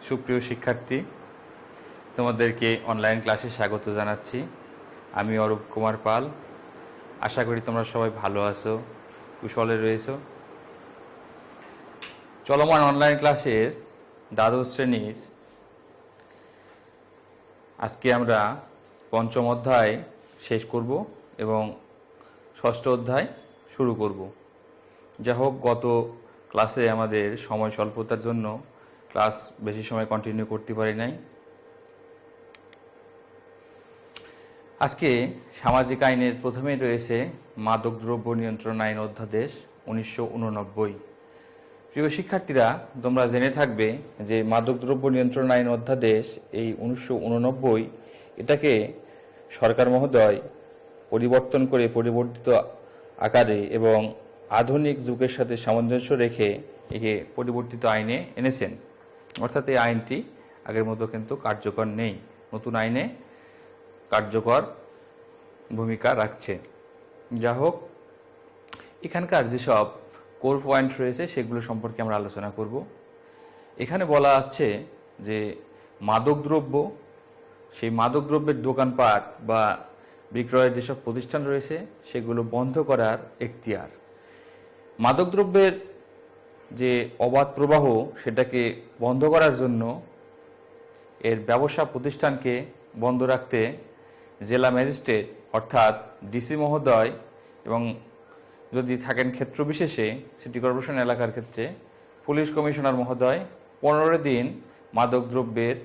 সুপ্রিয় শিক্ষার্থী, তোমাদেরকে অনলাইন ক্লাসে স্বাগত জানাচ্ছি। আমি অরূপ কুমার পাল। আশা করি তোমরা সবাই ভালো আছো, কুশলে রয়েছো। চলমান অনলাইন ক্লাসের দ্বাদশ শ্রেণীর আজকে আমরা পঞ্চম অধ্যায় শেষ করব এবং ষষ্ঠ অধ্যায় শুরু করব। যা হোক, গত ক্লাসে আমাদের সময় স্বল্পতার জন্য ক্লাস বেশি সময় কন্টিনিউ করতে পারি নাই। আজকে সামাজিক আইনের প্রথমেই রয়েছে মাদকদ্রব্য নিয়ন্ত্রণ আইন অধ্যাদেশ 1989। প্রিয় শিক্ষার্থীরা, তোমরা জেনে থাকবে যে মাদকদ্রব্য নিয়ন্ত্রণ আইন অধ্যাদেশ এই 1989 এটাকে সরকার মহোদয় পরিবর্তন করে পরিবর্তিত আকারে এবং আধুনিক যুগের সাথে সামঞ্জস্য রেখে একে পরিবর্তিত আইনে এনেছেন। অর্থাৎ এই আইনটি আগের মতো কিন্তু কার্যকর নেই, নতুন আইনে কার্যকর ভূমিকা রাখছে। যা হোক, এখানকার যেসব কোর পয়েন্ট রয়েছে সেগুলো সম্পর্কে আমরা আলোচনা করব। এখানে বলা আছে যে মাদকদ্রব্য, সেই মাদকদ্রব্যের দোকানপাট বা বিক্রয়ের যেসব প্রতিষ্ঠান রয়েছে সেগুলো বন্ধ করার এখতিয়ার। মাদকদ্রব্যের যে অবাধ প্রবাহ সেটাকে বন্ধ করার জন্য এর ব্যবসা প্রতিষ্ঠানকে বন্ধ রাখতে জেলা ম্যাজিস্ট্রেট অর্থাৎ ডিসি মহোদয় এবং যদি থাকেন ক্ষেত্র বিশেষে সিটি কর্পোরেশন এলাকার ক্ষেত্রে পুলিশ কমিশনার মহোদয় 15 দিন মাদকদ্রব্যের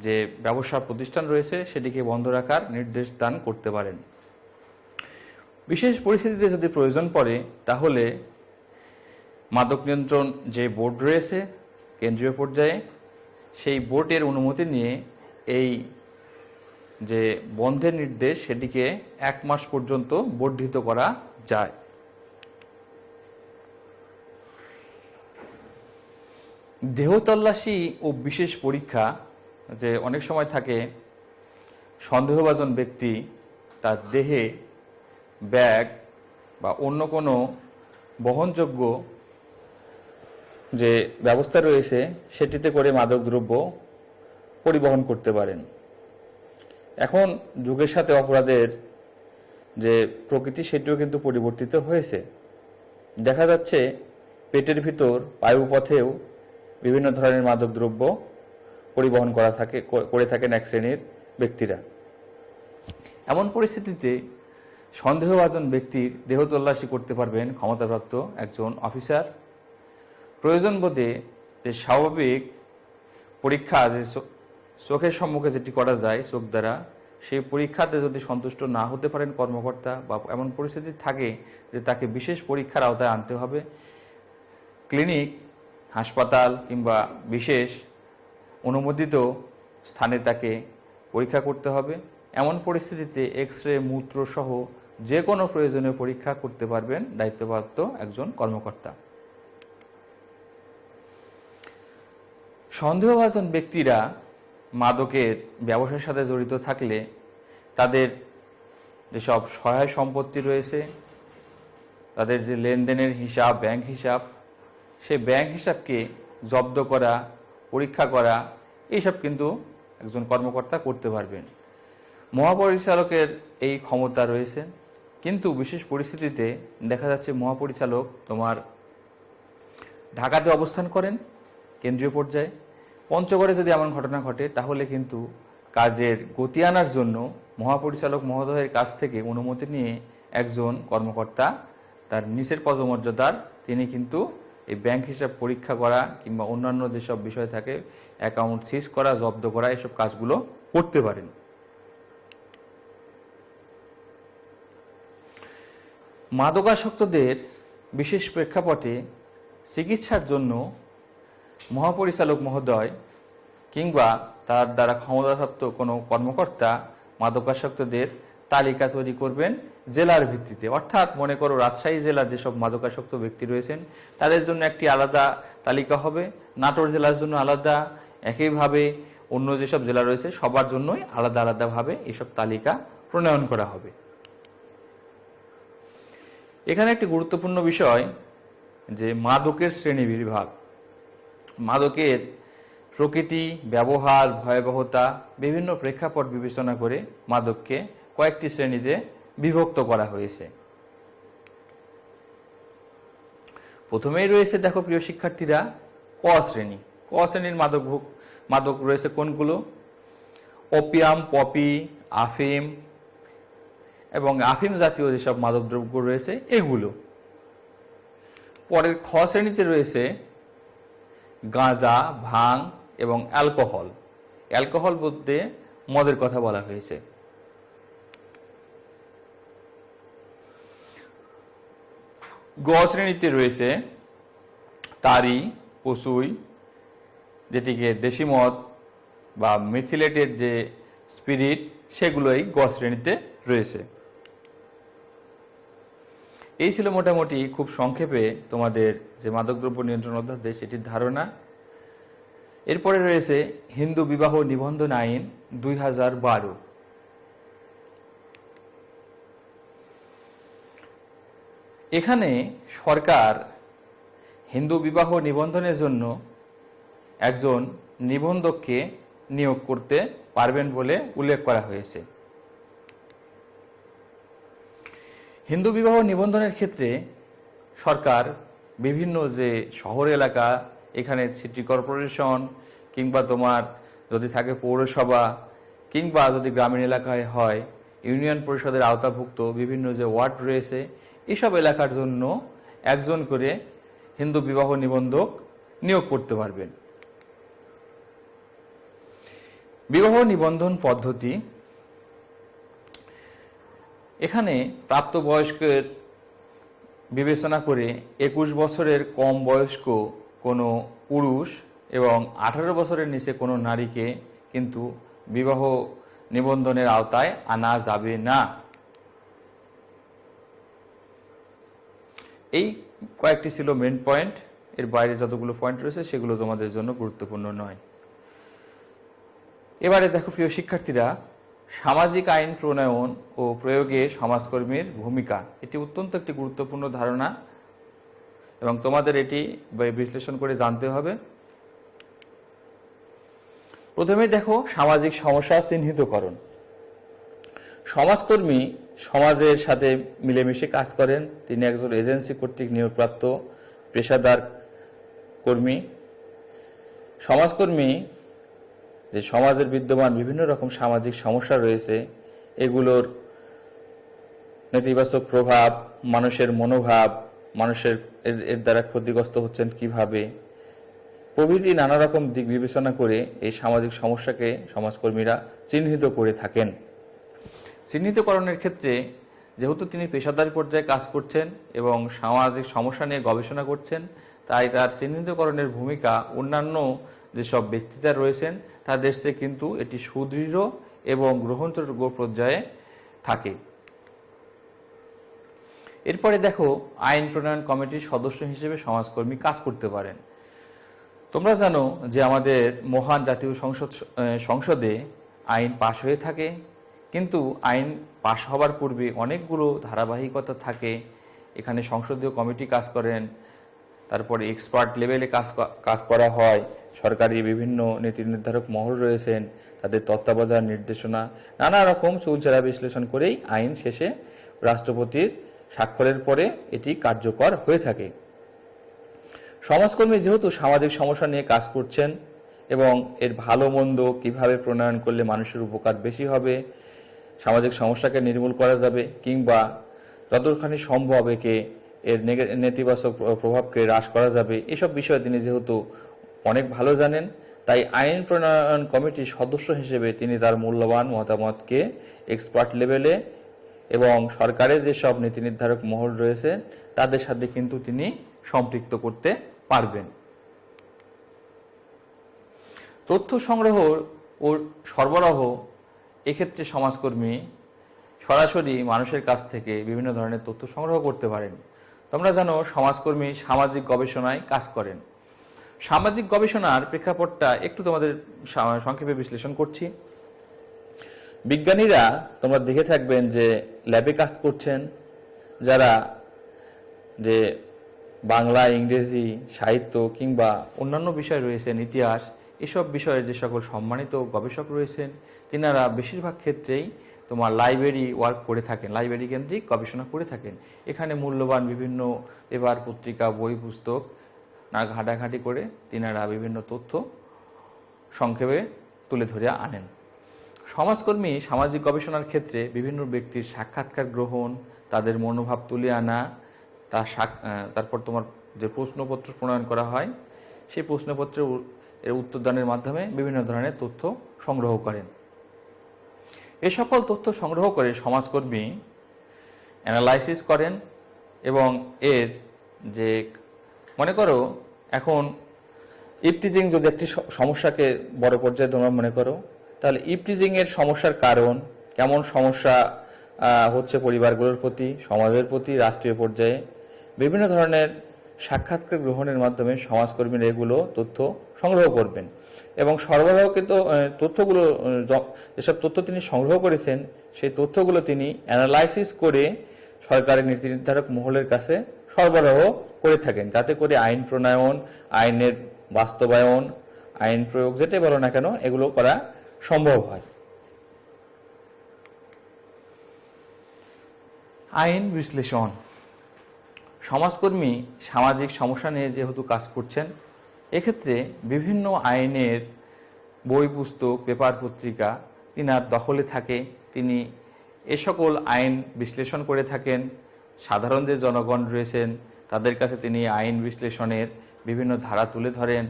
যে ব্যবসা প্রতিষ্ঠান রয়েছে সেটিকে বন্ধ রাখার নির্দেশ দান করতে পারেন। বিশেষ পরিস্থিতিতে যদি প্রয়োজন পড়ে তাহলে মাদক নিয়ন্ত্রণ যে বোর্ড রয়েছে কেন্দ্রীয় পর্যায়ে, সেই বোর্ডের অনুমতি নিয়ে এই যে বন্ধের নির্দেশ সেটিকে 1 মাস পর্যন্ত বর্ধিত করা যায়। দেহ তল্লাশি ও বিশেষ পরীক্ষা, যে অনেক সময় থাকে সন্দেহভাজন ব্যক্তি তার দেহে ব্যাগ বা অন্য কোনো বহনযোগ্য যে ব্যবস্থা রয়েছে সেটিতে করে মাদকদ্রব্য পরিবহন করতে পারেন। এখন যুগের সাথে অপরাধের যে প্রকৃতি সেটিও কিন্তু পরিবর্তিত হয়েছে। দেখা যাচ্ছে পেটের ভিতর বায়ুপথেও বিভিন্ন ধরনের মাদকদ্রব্য পরিবহন করে থাকেন এক শ্রেণীর ব্যক্তিরা। এমন পরিস্থিতিতে সন্দেহভাজন ব্যক্তির দেহ তল্লাশি করতে পারবেন ক্ষমতাপ্রাপ্ত একজন অফিসার। প্রয়োজন বোধে যে স্বাভাবিক পরীক্ষা যে চোখের সম্মুখে যেটি করা যায় চোখ দ্বারা, সেই পরীক্ষাতে যদি সন্তুষ্ট না হতে পারেন কর্মকর্তা বা এমন পরিস্থিতি থাকে যে তাকে বিশেষ পরীক্ষার আওতায় আনতে হবে, ক্লিনিক, হাসপাতাল কিংবা বিশেষ অনুমোদিত স্থানে তাকে পরীক্ষা করতে হবে। এমন পরিস্থিতিতে এক্স-রে, মূত্র সহ যে কোনো প্রয়োজনীয় পরীক্ষা করতে পারবেন দায়িত্বপ্রাপ্ত একজন কর্মকর্তা। সন্দেহভাজন ব্যক্তিরা মাদকের ব্যবসার সাথে জড়িত থাকলে তাদের যেসব সহায় সম্পত্তি রয়েছে, তাদের যে লেনদেনের হিসাব, ব্যাংক হিসাব, সেই ব্যাংক হিসাবকে জব্দ করা, পরীক্ষা করা, এইসব কিন্তু একজন কর্মকর্তা করতে পারবেন। মহাপরিচালকের এই ক্ষমতা রয়েছে, কিন্তু বিশেষ পরিস্থিতিতে দেখা যাচ্ছে মহাপরিচালক তোমার ঢাকাতে অবস্থান করেন কেন্দ্রীয় পর্যায়ে। পঞ্চগড়ে যদি এমন ঘটনা ঘটে তাহলে কিন্তু কাজের গতি আনার জন্য মহাপরিচালক মহোদয়ের কাছ থেকে অনুমতি নিয়ে একজন কর্মকর্তা তার নিচের পদমর্যাদার তিনি কিন্তু এই ব্যাংক হিসাব পরীক্ষা করা কিংবা অন্যান্য যেসব বিষয় থাকে, অ্যাকাউন্ট সিজ করা, জব্দ করা, এসব কাজগুলো করতে পারেন। মাদকাসক্তদের বিশেষ প্রেক্ষাপটে চিকিৎসার জন্য মহাপরিচালক মহোদয় কিংবা তার দ্বারা ক্ষমতাপ্রাপ্ত কোনো কর্মকর্তা মাদকাসক্তদের তালিকা তৈরি করবেন জেলার ভিত্তিতে। অর্থাৎ মনে করো রাজশাহী জেলার যেসব মাদকাসক্ত ব্যক্তি রয়েছেন তাদের জন্য একটি আলাদা তালিকা হবে, নাটোর জেলার জন্য আলাদা, একইভাবে অন্য যেসব জেলা রয়েছে সবার জন্যই আলাদা আলাদাভাবে এসব তালিকা প্রণয়ন করা হবে। এখানে একটি গুরুত্বপূর্ণ বিষয় যে মাদকের শ্রেণী বিভাগ। মাদকের প্রকৃতি, ব্যবহার, ভয়াবহতা বিভিন্ন প্রেক্ষাপট বিবেচনা করে মাদককে কয়েকটি শ্রেণীতে বিভক্ত করা হয়েছে। প্রথমেই রয়েছে, দেখো প্রিয় শিক্ষার্থীরা, ক শ্রেণী। ক শ্রেণীর মাদক রয়েছে কোনগুলো? ওপিয়াম, পপি, আফিম এবং আফিম জাতীয় যেসব মাদকদ্রব্য রয়েছে এগুলো। পরের খ শ্রেণীতে রয়েছে গাঁজা, ভাং এবং অ্যালকোহল। অ্যালকোহল বলতে মদের কথা বলা হয়েছে। গ শ্রেণীতে রয়েছে তারি, পসুই, যেটিকে দেশি মদ বা মিথিলেটেড যে স্পিরিট, সেগুলোই গ শ্রেণীতে রয়েছে। এই ছিল মোটামুটি খুব সংক্ষেপে তোমাদের যে মাদকদ্রব্য নিয়ন্ত্রণ অধ্যাদেশ এটির ধারণা। এরপরে রয়েছে হিন্দু বিবাহ নিবন্ধন আইন 2012। এখানে সরকার হিন্দু বিবাহ নিবন্ধনের জন্য একজন নিবন্ধককে নিয়োগ করতে পারবেন বলে উল্লেখ করা হয়েছে। হিন্দু বিবাহ নিবন্ধনের ক্ষেত্রে সরকার বিভিন্ন যে শহর এলাকা, এখানে সিটি কর্পোরেশন কিংবা তোমার যদি থাকে পৌরসভা কিংবা যদি গ্রামীণ এলাকায় হয় ইউনিয়ন পরিষদের আওতাভুক্ত বিভিন্ন যে ওয়ার্ড রয়েছে, এসব এলাকার জন্য একজন করে হিন্দু বিবাহ নিবন্ধক নিয়োগ করতে পারবেন। বিবাহ নিবন্ধন পদ্ধতি, এখানে প্রাপ্তবয়স্কের বিবেচনা করে 21 বছরের কম বয়স্ক কোনো পুরুষ এবং 18 বছরের নিচে কোনো নারীকে কিন্তু বিবাহ নিবন্ধনের আওতায় আনা যাবে না। এই কয়েকটি ছিল মেন পয়েন্ট। এর বাইরে যতগুলো পয়েন্ট রয়েছে সেগুলো তোমাদের জন্য গুরুত্বপূর্ণ নয়। এবারে দেখো প্রিয় শিক্ষার্থীরা, সামাজিক আইন প্রণয়ন ও প্রয়োগে সমাজকর্মীর ভূমিকা, এটি অত্যন্ত একটি গুরুত্বপূর্ণ ধারণা এবং তোমাদের এটি বিশ্লেষণ করে জানতে হবে। প্রথমে দেখো সামাজিক সমস্যা চিহ্নিতকরণ। সমাজকর্মী সমাজের সাথে মিলেমিশে কাজ করেন। তিনি একজন এজেন্সি কর্তৃক নিয়োগপ্রাপ্ত পেশাদার কর্মী। সমাজকর্মী যে সমাজের বিদ্যমান বিভিন্ন রকম সামাজিক সমস্যা রয়েছে, এগুলোর নেতিবাচক প্রভাব, মানুষের মনোভাব, মানুষের এর দ্বারা ক্ষতিগ্রস্ত হচ্ছেন কিভাবে, প্রভৃতি নানা রকম দিক বিবেচনা করে এই সামাজিক সমস্যাকে সমাজকর্মীরা চিহ্নিত করে থাকেন। চিহ্নিতকরণের ক্ষেত্রে যেহেতু তিনি পেশাদারি পর্যায়ে কাজ করছেন এবং সামাজিক সমস্যা নিয়ে গবেষণা করছেন, তাই তার চিহ্নিতকরণের ভূমিকা অন্যান্য যেসব ব্যক্তিরা রয়েছেন তাদের চেয়ে কিন্তু এটি সুদৃঢ় এবং গ্রহণযোগ্য পর্যায়ে থাকে। এরপরে দেখো আইন প্রণয়ন কমিটির সদস্য হিসেবে সমাজকর্মী কাজ করতে পারেন। তোমরা জানো যে আমাদের মহান জাতীয় সংসদে আইন পাশ হয়ে থাকে, কিন্তু আইন পাশ হওয়ার পূর্বে অনেকগুলো ধারাবাহিকতা থাকে। এখানে সংসদীয় কমিটি কাজ করেন, তারপরে এক্সপার্ট লেভেলে কাজ করা হয়, সরকারি বিভিন্ন নীতি নির্ধারক মহল রয়েছেন, তাদের তত্ত্বাবধান, নির্দেশনা, নানা রকম চুলচেরা বিশ্লেষণ করেই আইন শেষে রাষ্ট্রপতির স্বাক্ষরের পরে এটি কার্যকর হয়ে থাকে। সমাজকর্মী যেহেতু সামাজিক সমস্যা নিয়ে কাজ করছেন এবং এর ভালো মন্দ কিভাবে প্রণয়ন করলে মানুষের উপকার বেশি হবে, সামাজিক সমস্যাকে নির্মূল করা যাবে কিংবা যতখানি সম্ভব একে এর নেতিবাচক প্রভাবকে হ্রাস করা যাবে, এসব বিষয়ে তিনি যেহেতু অনেক ভালো জানেন, তাই আইন প্রণয়ন কমিটির সদস্য হিসেবে তিনি তার মূল্যবান মতামতকে এক্সপার্ট লেভেলে এবং সরকারের যেসব নীতি নির্ধারক মহল রয়েছে তাদের সাথে কিন্তু তিনি সম্পৃক্ত করতে পারবেন। তথ্য সংগ্রহ ও সরবরাহ, এক্ষেত্রে সমাজকর্মী সরাসরি মানুষের কাছ থেকে বিভিন্ন ধরনের তথ্য সংগ্রহ করতে পারেন। তোমরা জানো সমাজকর্মী সামাজিক গবেষণায় কাজ করেন। সামাজিক গবেষণার প্রেক্ষাপটটা একটু তোমাদের সংক্ষেপে বিশ্লেষণ করছি। বিজ্ঞানীরা তোমরা দেখে থাকবেন যে ল্যাবে কাজ করছেন, যারা যে বাংলা, ইংরেজি, সাহিত্য কিংবা অন্যান্য বিষয় রয়েছেন, ইতিহাস, এসব বিষয়ে যে সকল সম্মানিত গবেষক রয়েছেন তিনারা বেশিরভাগ ক্ষেত্রেই তোমার লাইব্রেরি ওয়ার্ক করে থাকেন, লাইব্রেরি কেন্দ্রিক গবেষণা করে থাকেন। এখানে মূল্যবান বিভিন্ন পেপার, পত্রিকা, বই, পুস্তক না ঘাঁটাঘাঁটি করে তিনারা বিভিন্ন তথ্য সংক্ষেপে তুলে ধরে আনেন। সমাজকর্মী সামাজিক গবেষণার ক্ষেত্রে বিভিন্ন ব্যক্তির সাক্ষাৎকার গ্রহণ, তাদের মনোভাব তুলে আনা, তারপর তোমার যে প্রশ্নপত্র প্রণয়ন করা হয় সেই প্রশ্নপত্রের উত্তরদানের মাধ্যমে বিভিন্ন ধরনের তথ্য সংগ্রহ করেন। এ সকল তথ্য সংগ্রহ করে সমাজকর্মী অ্যানালাইসিস করেন এবং এর যে মনে করো এখন ইপটিজিং যদি একটি সমস্যাকে বড় পর্যায়ে তোমরা মনে করো, তাহলে ইপটিজিংয়ের সমস্যার কারণ, কেমন সমস্যা হচ্ছে পরিবারগুলোর প্রতি, সমাজের প্রতি, রাষ্ট্রীয় পর্যায়ে বিভিন্ন ধরনের সাক্ষাৎকার গ্রহণের মাধ্যমে সমাজকর্মীরা এগুলো তথ্য সংগ্রহ করবেন এবং সরবরাহকৃত তথ্যগুলো, যেসব তথ্য তিনি সংগ্রহ করেছেন সেই তথ্যগুলো তিনি অ্যানালাইসিস করে সরকারের নীতি নির্ধারক মহলের কাছে সরবরাহ করে থাকেন, যাতে করে আইন প্রণয়ন, আইনের বাস্তবায়ন, আইন প্রয়োগ যেটাই বলো না কেন এগুলো করা সম্ভব হয়। আইন বিশ্লেষণ। সমাজকর্মী সামাজিক সমস্যা নিয়ে যেহেতু কাজ করছেন, এক্ষেত্রে বিভিন্ন আইনের বই, পুস্তক, পেপার, পত্রিকা তিনার দখলে থাকে। তিনি এ সকল আইন বিশ্লেষণ করে থাকেন। সাধারণ যে জনগণ রয়েছেন তাদের কাছে তিনি আইন বিশ্লেষণের বিভিন্ন ধারা তুলে ধরেন।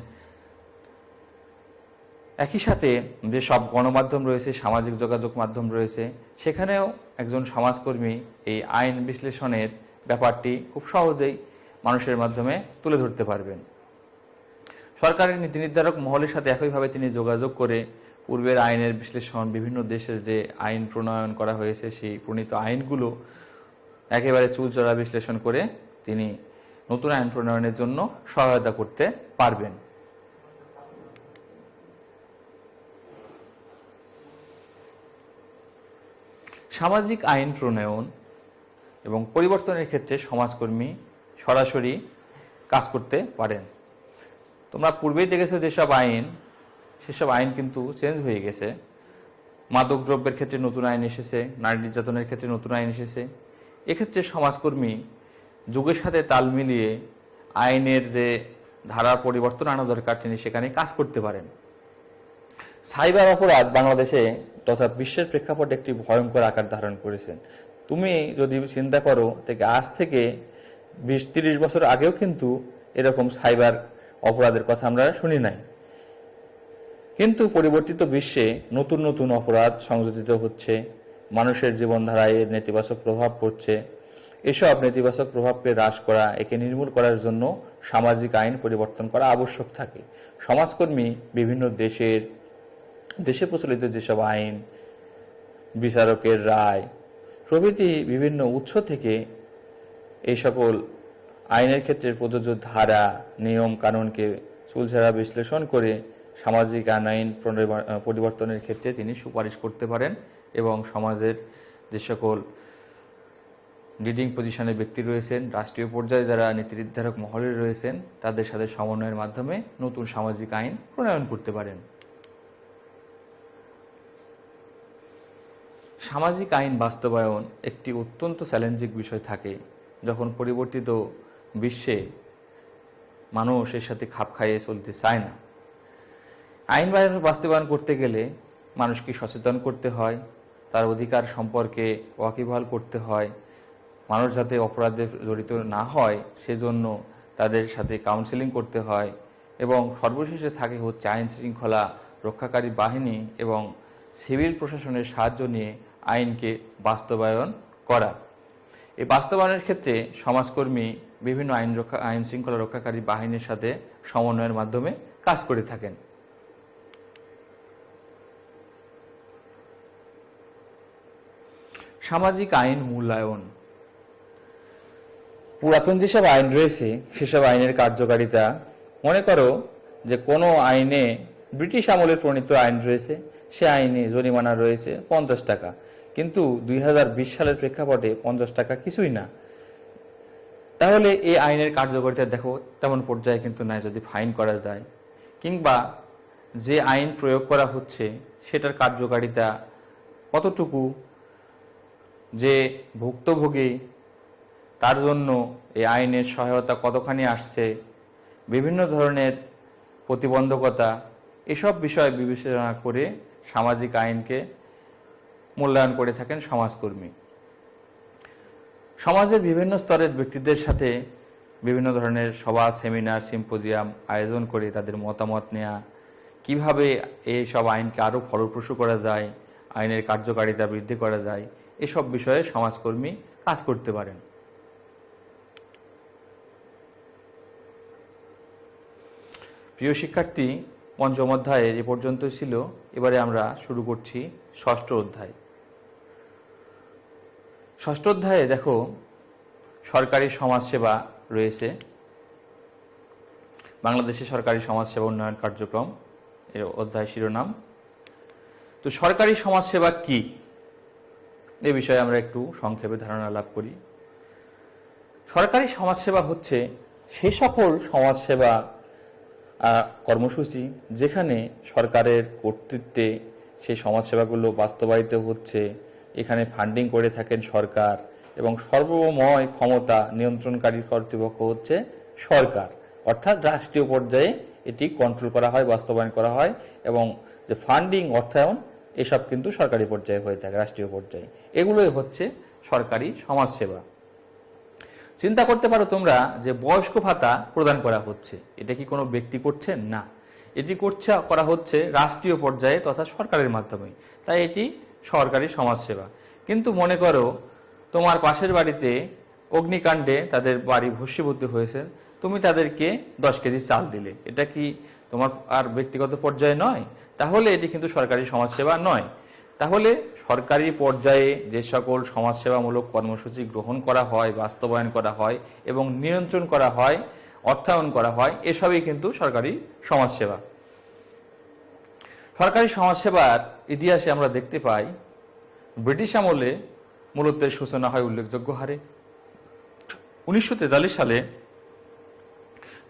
একই সাথে যে সব গণমাধ্যম রয়েছে, সামাজিক যোগাযোগ মাধ্যম রয়েছে, সেখানেও একজন সমাজকর্মী এই আইন বিশ্লেষণের ব্যাপারটি খুব সহজেই মানুষের মাধ্যমে তুলে ধরতে পারবেন। সরকারের নীতি নির্ধারক মহলের সাথে একইভাবে তিনি যোগাযোগ করে পূর্বের আইনের বিশ্লেষণ, বিভিন্ন দেশের যে আইন প্রণয়ন করা হয়েছে সেই প্রণীত আইনগুলো একেবারে চুলচেরা বিশ্লেষণ করে তিনি নতুন আইন প্রণয়নের জন্য সহায়তা করতে পারবেন। সামাজিক আইন প্রণয়ন এবং পরিবর্তনের ক্ষেত্রে সমাজকর্মী সরাসরি কাজ করতে পারেন। তোমরা পূর্বেই দেখেছো যেসব আইন, সেসব আইন কিন্তু চেঞ্জ হয়ে গেছে। মাদক দ্রব্যের ক্ষেত্রে নতুন আইন এসেছে, নারী নির্যাতনের ক্ষেত্রে নতুন আইন এসেছে। এক্ষেত্রে সমাজকর্মী যুগের সাথে তাল মিলিয়ে আইনের যে ধারা পরিবর্তন আনা দরকার তিনি সেখানে কাজ করতে পারেন। সাইবার অপরাধ বাংলাদেশে তথা বিশ্বের প্রেক্ষাপটে একটি ভয়ঙ্কর আকার ধারণ করেছেন। তুমি যদি চিন্তা করো আজ থেকে 20-30 বছর আগেও কিন্তু এরকম সাইবার অপরাধের কথা আমরা শুনি নাই, কিন্তু পরিবর্তিত বিশ্বে নতুন নতুন অপরাধ সংযোজিত হচ্ছে, মানুষের জীবনধারায় এর নেতিবাচক প্রভাব পড়ছে। এসব নেতিবাচক প্রভাবকে হ্রাস করা, একে নির্মূল করার জন্য সামাজিক আইন পরিবর্তন করা আবশ্যক থাকে। সমাজকর্মী বিভিন্ন দেশে প্রচলিত যেসব আইন, বিচারকের রায় প্রভৃতি বিভিন্ন উৎস থেকে এই সকল আইনের ক্ষেত্রে প্রযোজ্য ধারা, নিয়ম কানুনকে চুলচেরা বিশ্লেষণ করে সামাজিক আইন পরিবর্তনের ক্ষেত্রে তিনি সুপারিশ করতে পারেন এবং সমাজের যে সকল লিডিং পজিশনে ব্যক্তি রয়েছেন, রাষ্ট্রীয় পর্যায়ে যারা নীতি নির্ধারক মহলে রয়েছেন তাদের সাথে সমন্বয়ের মাধ্যমে নতুন সামাজিক আইন প্রণয়ন করতে পারেন। সামাজিক আইন বাস্তবায়ন একটি অত্যন্ত চ্যালেঞ্জিং বিষয় থাকে যখন পরিবর্তিত বিশ্বে মানুষ এর সাথে খাপ খাইয়ে চলতে চায় না। আইন বাস্তবায়ন করতে গেলে মানুষকে সচেতন করতে হয়, তার অধিকার সম্পর্কে ওয়াকিবহাল করতে হয়, মানুষ যাতে অপরাধে জড়িত না হয় সেজন্য তাদের সাথে কাউন্সেলিং করতে হয় এবং সর্বশেষে থাকে হচ্ছে আইন শৃঙ্খলা রক্ষাকারী বাহিনী এবং সিভিল প্রশাসনের সাহায্য নিয়ে আইনকে বাস্তবায়ন করা। এই বাস্তবায়নের ক্ষেত্রে সমাজকর্মী বিভিন্ন আইন শৃঙ্খলা রক্ষাকারী বাহিনীর সাথে সমন্বয়ের মাধ্যমে কাজ করে থাকেন। সামাজিক আইন মূল্যায়ন। পুরাতন যেসব আইন রয়েছে সেসব আইনের কার্যকারিতা, মনে করো যে কোনো আইনে ব্রিটিশ আমলের প্রণীত আইন রয়েছে, সে আইনে জরিমানা রয়েছে 50 টাকা, কিন্তু 2020 সালের প্রেক্ষাপটে 50 টাকা কিছুই না। তাহলে এই আইনের কার্যকারিতা দেখো তেমন পর্যায়ে কিন্তু নাই। যদি ফাইন করা যায় কিংবা যে আইন প্রয়োগ করা হচ্ছে সেটার কার্যকারিতা কতটুকু, যে ভুক্তভোগী তার জন্য এই আইনের সহায়তা কতখানি আসছে, বিভিন্ন ধরনের প্রতিবন্ধকতা, এসব বিষয় বিবেচনা করে সামাজিক আইনকে মূল্যায়ন করে থাকেন সমাজকর্মী। সমাজের বিভিন্ন স্তরের ব্যক্তিদের সাথে বিভিন্ন ধরনের সভা, সেমিনার, সিম্পোজিয়াম আয়োজন করে তাদের মতামত নেওয়া, কিভাবে এই সব আইনকে আরও ফলপ্রসূ করা যায়, আইনের কার্যকারিতা বৃদ্ধি করা যায়, এসব বিষয়ে সমাজকর্মী কাজ করতে পারেন। প্রিয় শিক্ষার্থী, পঞ্চম অধ্যায়ের এ পর্যন্ত ছিল। এবারে আমরা শুরু করছি ষষ্ঠ অধ্যায়। ষষ্ঠ অধ্যায়ে দেখো সরকারি সমাজসেবা রয়েছে। বাংলাদেশে সরকারি সমাজসেবা উন্নয়ন কার্যক্রম এর অধ্যায় শিরোনাম। তো সরকারি সমাজসেবা কি, এ বিষয়ে আমরা একটু সংক্ষেপে ধারণা লাভ করি। সরকারি সমাজসেবা হচ্ছে সে সকল সমাজসেবা কর্মসূচি যেখানে সরকারের কর্তৃত্বে সেই সমাজসেবাগুলো বাস্তবায়িত হচ্ছে, এখানে ফান্ডিং করে থাকেন সরকার, এবং সর্বময় ক্ষমতা নিয়ন্ত্রণকারী কর্তৃপক্ষ হচ্ছে সরকার, অর্থাৎ রাষ্ট্রীয় পর্যায়ে এটি কন্ট্রোল করা হয়, বাস্তবায়ন করা হয়, এবং যে ফান্ডিং, অর্থায়ন, এসব কিন্তু সরকারি পর্যায়ে হয়ে থাকে, রাষ্ট্রীয় পর্যায়ে। এগুলোই হচ্ছে সরকারি সমাজসেবা। চিন্তা করতে পারো তোমরা যে বয়স্ক ভাতা প্রদান করা হচ্ছে, এটা কি কোনো ব্যক্তি করছেন? না, এটি করা হচ্ছে রাষ্ট্রীয় পর্যায়ে তথা সরকারের মাধ্যমে, তাই এটি সরকারি সমাজসেবা। কিন্তু মনে করো তোমার পাশের বাড়িতে অগ্নিকাণ্ডে তাদের বাড়ি ভস্মীভূত হয়েছে, তুমি তাদেরকে 10 কেজি চাল দিলে, এটা কি তোমার আর ব্যক্তিগত পর্যায়ে নয়? তাহলে এটি কিন্তু সরকারি সমাজসেবা নয়। তাহলে সরকারি পর্যায়ে যে সকল সমাজসেবামূলক কর্মসূচি গ্রহণ করা হয়, বাস্তবায়ন করা হয় এবং নিয়ন্ত্রণ করা হয়, অর্থায়ন করা হয়, এসবই কিন্তু সরকারি সমাজসেবা। সরকারি সমাজসেবার ইতিহাসে আমরা দেখতে পাই ব্রিটিশ আমলে মূলত এর সূচনা হয় উল্লেখযোগ্য হারে। 1943 সালে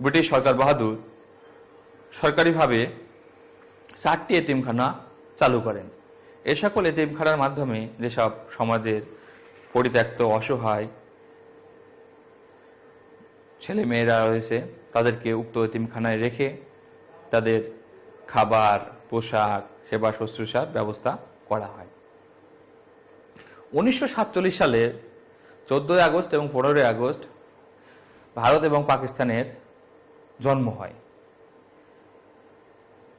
ব্রিটিশ সরকার বাহাদুর সরকারিভাবে 4টি এতিমখানা চালু করেন। এ সকল এতিমখানার মাধ্যমে যেসব সমাজের পরিত্যক্ত, অসহায় ছেলে মেয়েরা রয়েছে তাদেরকে উক্ত এতিমখানায় রেখে তাদের খাবার, পোশাক, সেবা শুশ্রূষার ব্যবস্থা করা হয়। 1947 সালের 14 আগস্ট এবং 15 আগস্ট ভারত এবং পাকিস্তানের জন্ম হয়।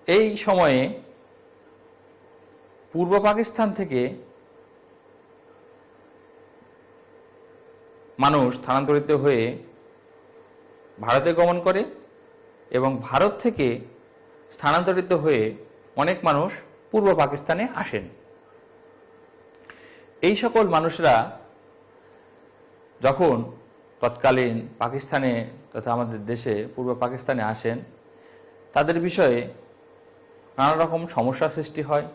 এই সময়ে পূর্ব পাকিস্তান থেকে মানুষ স্থানান্তরিত হয়ে ভারতে গমন করে এবং ভারত থেকে স্থানান্তরিত হয়ে অনেক মানুষ পূর্ব পাকিস্তানে আসেন। এই সকল মানুষরা যখন তৎকালীন পাকিস্তানে তথা আমাদের দেশে পূর্ব পাকিস্তানে আসেন, তাদের বিষয়ে নানা রকম সমস্যা সৃষ্টি হয়।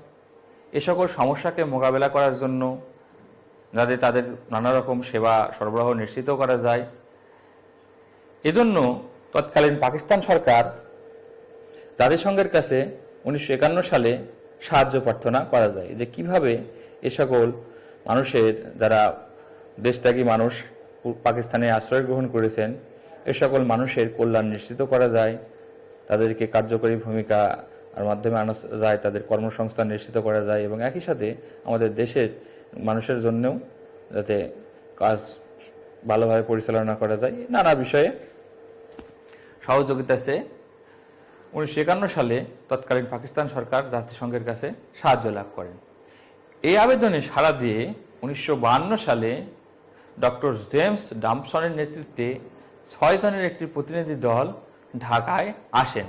এ সকল সমস্যাকে মোকাবেলা করার জন্য যাতে তাদের নানা রকম সেবা সরবরাহ নিশ্চিত করা যায়, এজন্য তৎকালীন পাকিস্তান সরকার জাতিসংঘের কাছে 1951 সালে সাহায্য প্রার্থনা করা যায় যে কিভাবে এ সকল মানুষের, যারা দেশত্যাগী মানুষ পাকিস্তানে আশ্রয় গ্রহণ করেছেন, এ সকল মানুষের কল্যাণ নিশ্চিত করা যায়, তাদেরকে কার্যকরী ভূমিকা আর মাধ্যমে আনা যায়, তাদের কর্মসংস্থান নিশ্চিত করা যায়, এবং একই সাথে আমাদের দেশের মানুষের জন্যও যাতে কাজ ভালোভাবে পরিচালনা করা যায়, নানা বিষয়ে সহযোগিতা চেয়ে 1951 সালে তৎকালীন পাকিস্তান সরকার জাতিসংঘের কাছে সাহায্য লাভ করেন। এই আবেদনে সাড়া দিয়ে 1952 সালে ডক্টর জেমস ডাম্পসনের নেতৃত্বে 6 জনের একটি প্রতিনিধি দল ঢাকায় আসেন।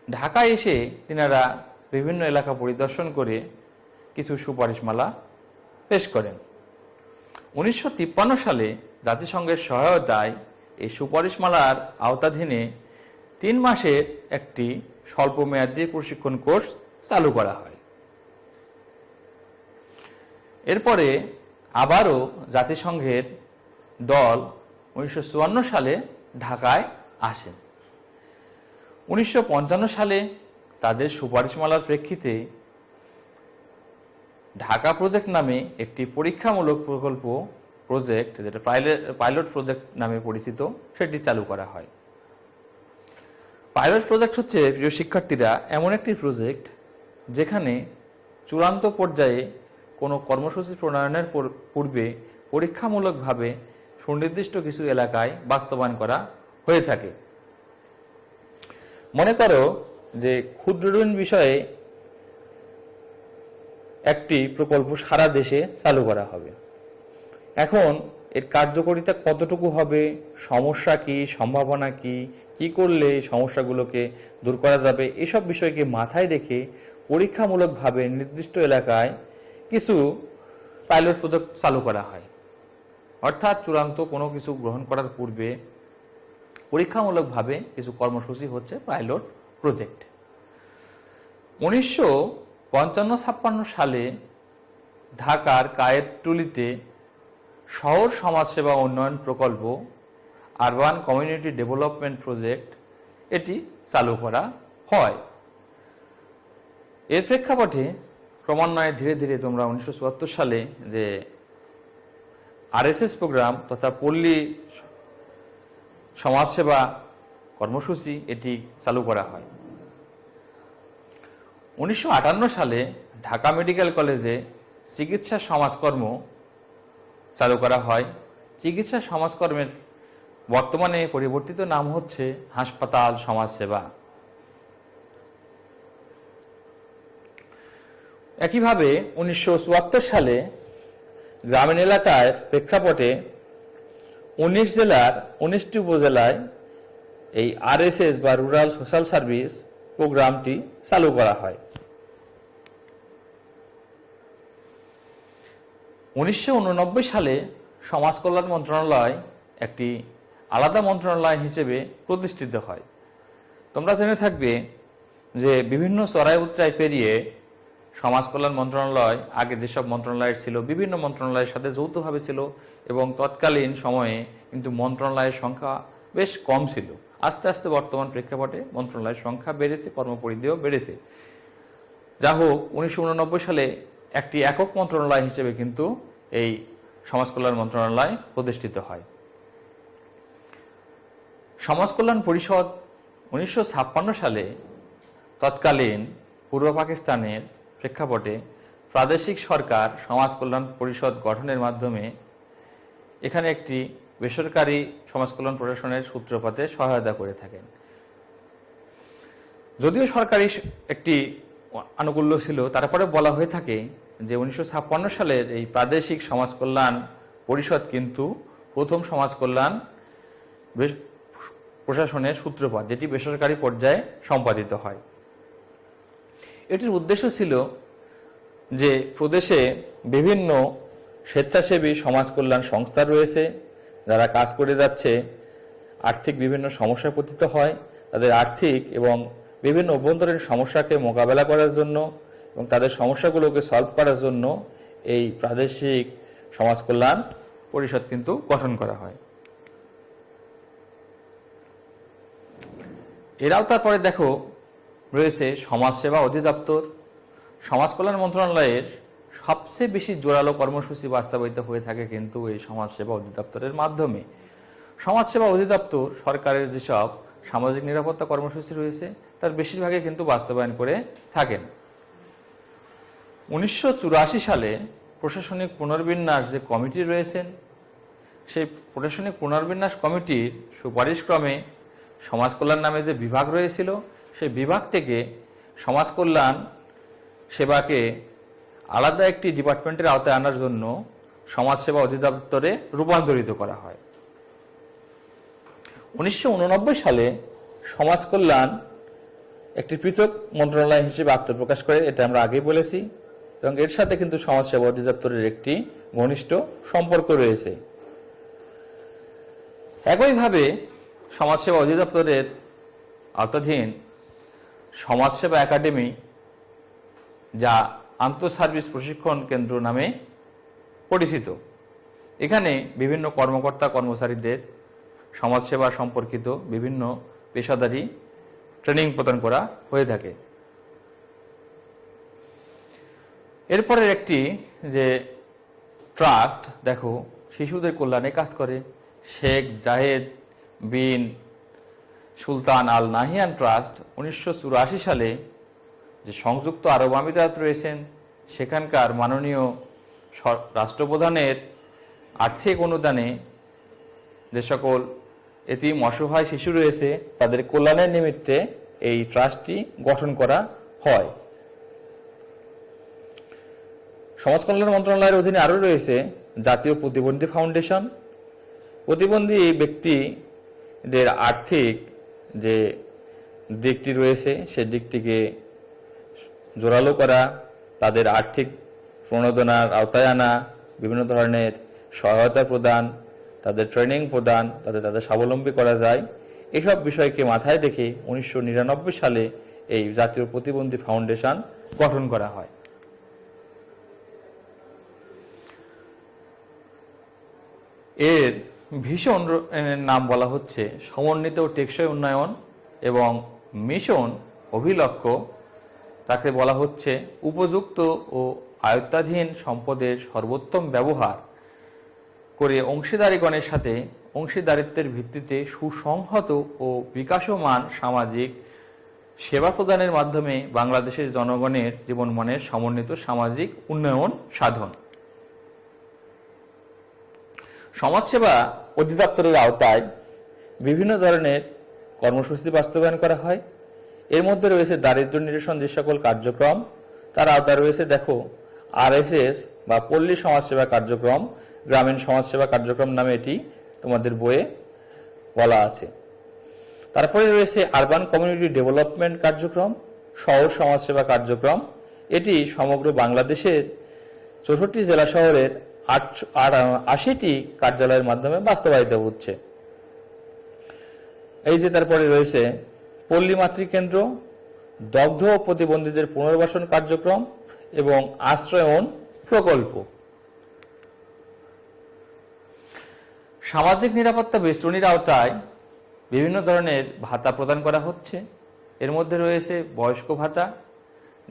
ঢাকায় এসে তিনারা বিভিন্ন এলাকা পরিদর্শন করে কিছু সুপারিশমালা পেশ করেন। 1953 সালে জাতিসংঘের সহায়তায় এই সুপারিশমালার আওতাধীনে 3 মাসের একটি স্বল্পমেয়াদী প্রশিক্ষণ কোর্স চালু করা হয়। এরপরে আবারও জাতিসংঘের দল 1954 সালে ঢাকায় আসেন। 1955 সালে তাদের সুপারিশমালার প্রেক্ষিতে ঢাকা প্রজেক্ট নামে একটি পরীক্ষামূলক প্রজেক্ট, যেটা পাইলট প্রজেক্ট নামে পরিচিত, সেটি চালু করা হয়। পাইলট প্রজেক্ট হচ্ছে, প্রিয় শিক্ষার্থীরা, এমন একটি প্রজেক্ট যেখানে চূড়ান্ত পর্যায়ে কোনো কর্মসূচি প্রণয়নের পূর্বে পরীক্ষামূলকভাবে সুনির্দিষ্ট কিছু এলাকায় বাস্তবায়ন করা হয়ে থাকে। মনে করো যে ক্ষুদ্র ঋণ বিষয়ে একটি প্রকল্প সারা দেশে চালু করা হবে। এখন এর কার্যকারিতা কতটুকু হবে, সমস্যা কি, সম্ভাবনা কি, কি করলে সমস্যাগুলোকে দূর করা যাবে, এসব বিষয়কে মাথায় রেখে পরীক্ষামূলকভাবে নির্দিষ্ট এলাকায় কিছু পাইলট প্রজেক্ট চালু করা হয়। অর্থাৎ চূড়ান্ত কোনো কিছু গ্রহণ করার পূর্বে পরীক্ষামূলকভাবে কিছু কর্মসূচি হচ্ছে পাইলট প্রজেক্ট। 1955-56 সালে ঢাকার কায়েতটুলিতে শহর সমাজসেবা উন্নয়ন প্রকল্প, আরবান কমিউনিটি ডেভেলপমেন্ট প্রজেক্ট, এটি চালু করা হয়। এর প্রেক্ষাপটে ক্রমান্বয়ে ধীরে ধীরে তোমরা 1974 সালে যে আরএসএস প্রোগ্রাম তথা পল্লী সমাজসেবা কর্মসূচি, এটি চালু করা হয়। 1958 সালে ঢাকা মেডিকেল কলেজে চিকিৎসা সমাজকর্ম চালু করা হয়। চিকিৎসা সমাজকর্মের বর্তমানে পরিবর্তিত নাম হচ্ছে হাসপাতাল সমাজসেবা। একইভাবে 1974 সালে গ্রামীণ এলাকার প্রেক্ষাপটে 19 জেলার 19টি উপজেলায় এই আরএসএস বা রুরাল সোশ্যাল সার্ভিস প্রোগ্রামটি চালু করা হয়। 1989 সালে সমাজ কল্যাণ মন্ত্রণালয় একটি আলাদা মন্ত্রণালয় হিসেবে প্রতিষ্ঠিত হয়। তোমরা জেনে থাকবে যে বিভিন্ন চড়াই উতরাই পেরিয়ে সমাজ কল্যাণ মন্ত্রণালয় আগে যেসব মন্ত্রণালয় ছিল, বিভিন্ন মন্ত্রণালয়ের সাথে যৌথভাবে ছিল এবং তৎকালীন সময়ে কিন্তু মন্ত্রণালয়ের সংখ্যা বেশ কম ছিল। আস্তে আস্তে বর্তমান প্রেক্ষাপটে মন্ত্রণালয়ের সংখ্যা বেড়েছে, কর্মপরিধিও বেড়েছে। যা হোক, 1989 সালে একটি একক মন্ত্রণালয় হিসেবে কিন্তু এই সমাজ কল্যাণ মন্ত্রণালয় প্রতিষ্ঠিত হয়। সমাজ কল্যাণ পরিষদ 1956 সালে তৎকালীন পূর্ব পাকিস্তানের প্রেক্ষাপটে প্রাদেশিক সরকার সমাজ কল্যাণ পরিষদ গঠনের মাধ্যমে এখানে একটি বেসরকারি সমাজ কল্যাণ প্রশাসনের সূত্রপাতে সহায়তা করে থাকেন। যদিও সরকারি একটি আনুকূল্য ছিল, তারপরে বলা হয়ে থাকে যে 1956 সালের এই প্রাদেশিক সমাজ কল্যাণ পরিষদ কিন্তু প্রথম সমাজ কল্যাণ প্রশাসনের সূত্রপাত, যেটি বেসরকারি পর্যায়ে সম্পাদিত হয়। এটির উদ্দেশ্য ছিল যে প্রদেশে বিভিন্ন স্বেচ্ছাসেবী সমাজ কল্যাণ সংস্থা রয়েছে, যারা কাজ করে যাচ্ছে, আর্থিক বিভিন্ন সমস্যায় পতিত হয়, তাদের আর্থিক এবং বিভিন্ন অভ্যন্তরীণ সমস্যাকে মোকাবেলা করার জন্য এবং তাদের সমস্যাগুলোকে সলভ করার জন্য এই প্রাদেশিক সমাজ কল্যাণ পরিষদ কিন্তু গঠন করা হয়। এরাও তারপরে দেখো রয়েছে সমাজসেবা অধিদপ্তর। সমাজ কল্যাণ মন্ত্রণালয়ের সবচেয়ে বেশি জোরালো কর্মসূচি বাস্তবায়িত হয়ে থাকে কিন্তু এই সমাজসেবা অধিদপ্তরের মাধ্যমে। সমাজসেবা অধিদপ্তর সরকারের যেসব সামাজিক নিরাপত্তা কর্মসূচি রয়েছে তার বেশিরভাগই কিন্তু বাস্তবায়ন করে থাকেন। 1984 সালে প্রশাসনিক পুনর্বিন্যাস যে কমিটি রয়েছেন, সেই প্রশাসনিক পুনর্বিন্যাস কমিটির সুপারিশক্রমে সমাজ কল্যাণ নামে যে বিভাগ রয়েছিল, সেই বিভাগ থেকে সমাজ কল্যাণ সেবাকে আলাদা একটি ডিপার্টমেন্টের আওতায় আনার জন্য সমাজসেবা অধিদপ্তরে রূপান্তরিত করা হয়। 1989 সালে সমাজ কল্যাণ একটি পৃথক মন্ত্রণালয় হিসেবে আত্মপ্রকাশ করে, এটা আমরা আগেই বলেছি, এবং এর সাথে কিন্তু সমাজসেবা অধিদপ্তরের একটি ঘনিষ্ঠ সম্পর্ক রয়েছে। একইভাবে সমাজসেবা অধিদপ্তরের আওতাধীন সমাজসেবা একাডেমি, যা আন্তঃ সার্ভিস প্রশিক্ষণ কেন্দ্র নামে পরিচিত, এখানে বিভিন্ন কর্মকর্তা কর্মচারীদের সমাজসেবা সম্পর্কিত বিভিন্ন পেশাদারি ট্রেনিং প্রদান করা হয়ে থাকে। এরপরের একটি যে ট্রাস্ট দেখো শিশুদের কল্যাণে কাজ করে, শেখ জাহেদ বিন সুলতান আল নাহিয়ান ট্রাস্ট 1984 সালে যে সংযুক্ত আরব আমিরাত রয়েছেন সেখানকার মাননীয় রাষ্ট্রপ্রধানের আর্থিক অনুদানে যে সকল এতিম অসহায় শিশু রয়েছে তাদের কল্যাণের নিমিত্তে এই ট্রাস্টটি গঠন করা হয়। সমাজ কল্যাণ মন্ত্রণালয়ের অধীনে আরও রয়েছে জাতীয় প্রতিবন্ধী ফাউন্ডেশন। প্রতিবন্ধী ব্যক্তিদের আর্থিক যে দিকটি রয়েছে সে দিকটিকে জোরালো করা, তাদের আর্থিক প্রণোদনার আওতায় আনা, বিভিন্ন ধরনের সহায়তা প্রদান, তাদের ট্রেনিং প্রদান, তাদের স্বাবলম্বী করা যায়, এসব বিষয়কে মাথায় রেখে 1999 সালে এই জাতীয় প্রতিবন্ধী ফাউন্ডেশন গঠন করা হয়। এর ভীষণ নাম বলা হচ্ছে সমন্বিত টেকসই উন্নয়ন এবং মিশন অভিলক্ষ্য, তাকে বলা হচ্ছে উপযুক্ত ও আয়ত্তাধীন সম্পদের সর্বোত্তম ব্যবহার করে অংশীদারিগণের সাথে অংশীদারিত্বের ভিত্তিতে সুসংহত ও বিকাশমান সামাজিক সেবা প্রদানের মাধ্যমে বাংলাদেশের জনগণের জীবনমানের সমন্বিত সামাজিক উন্নয়ন সাধন। সমাজসেবা অধিদপ্তরের আওতায় বিভিন্ন ধরনের কর্মসূচি বাস্তবায়ন করা হয়। এর মধ্যে রয়েছে দারিদ্র্য নিরসন যে সকল কার্যক্রম, তার আওতায় রয়েছে দেখো RSS বা পল্লী সমাজসেবা কার্যক্রম, গ্রামীণ সমাজসেবা কার্যক্রম নামে এটি তোমাদের বইয়ে বলা আছে। তারপরে রয়েছে আরবান কমিউনিটি ডেভেলপমেন্ট কার্যক্রম, শহর সমাজসেবা কার্যক্রম। এটি সমগ্র বাংলাদেশের 64 জেলা শহরের 80টি কার্যালয়ের মাধ্যমে বাস্তবায়িত হচ্ছে। এই যে তারপরে রয়েছে পল্লী মাতৃকেন্দ্র, দগ্ধ প্রতিবন্ধীদের পুনর্বাসন কার্যক্রম এবং আশ্রয়ন প্রকল্প। সামাজিক নিরাপত্তা বেষ্টনীর আওতায় বিভিন্ন ধরনের ভাতা প্রদান করা হচ্ছে। এর মধ্যে রয়েছে বয়স্ক ভাতা,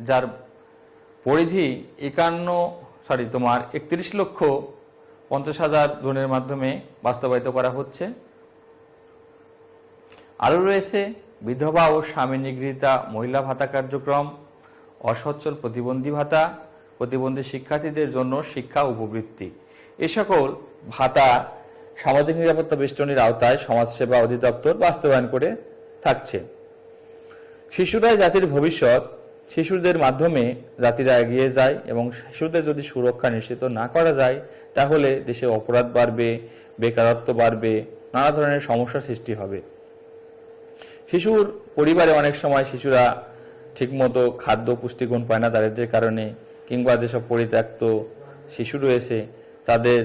যার পরিধি 31,50,000 জনের মাধ্যমে বাস্তবায়িত করা হচ্ছে। আরও রয়েছে বিধবা ও স্বামী নিগৃহীতা মহিলা ভাতা কার্যক্রম, অসচ্ছল প্রতিবন্ধী ভাতা, প্রতিবন্ধী শিক্ষার্থীদের জন্য শিক্ষা উপবৃত্তি। এ সকল ভাতা সামাজিক নিরাপত্তা বেষ্টনীর আওতায় সমাজসেবা অধিদপ্তর বাস্তবায়ন করে থাকছে। শিশুরাই জাতির ভবিষ্যৎ, শিশুদের মাধ্যমে জাতিরা এগিয়ে যায় এবং শিশুদের যদি সুরক্ষা নিশ্চিত না করা যায় তাহলে দেশে অপরাধ বাড়বে, বেকারত্ব বাড়বে, নানা ধরনের সমস্যার সৃষ্টি হবে। শিশুর পরিবারে অনেক সময় শিশুরা ঠিকমতো খাদ্য পুষ্টিগুণ পায় না দারিদ্র্যের কারণে, কিংবা যেসব পরিত্যক্ত শিশু রয়েছে তাদের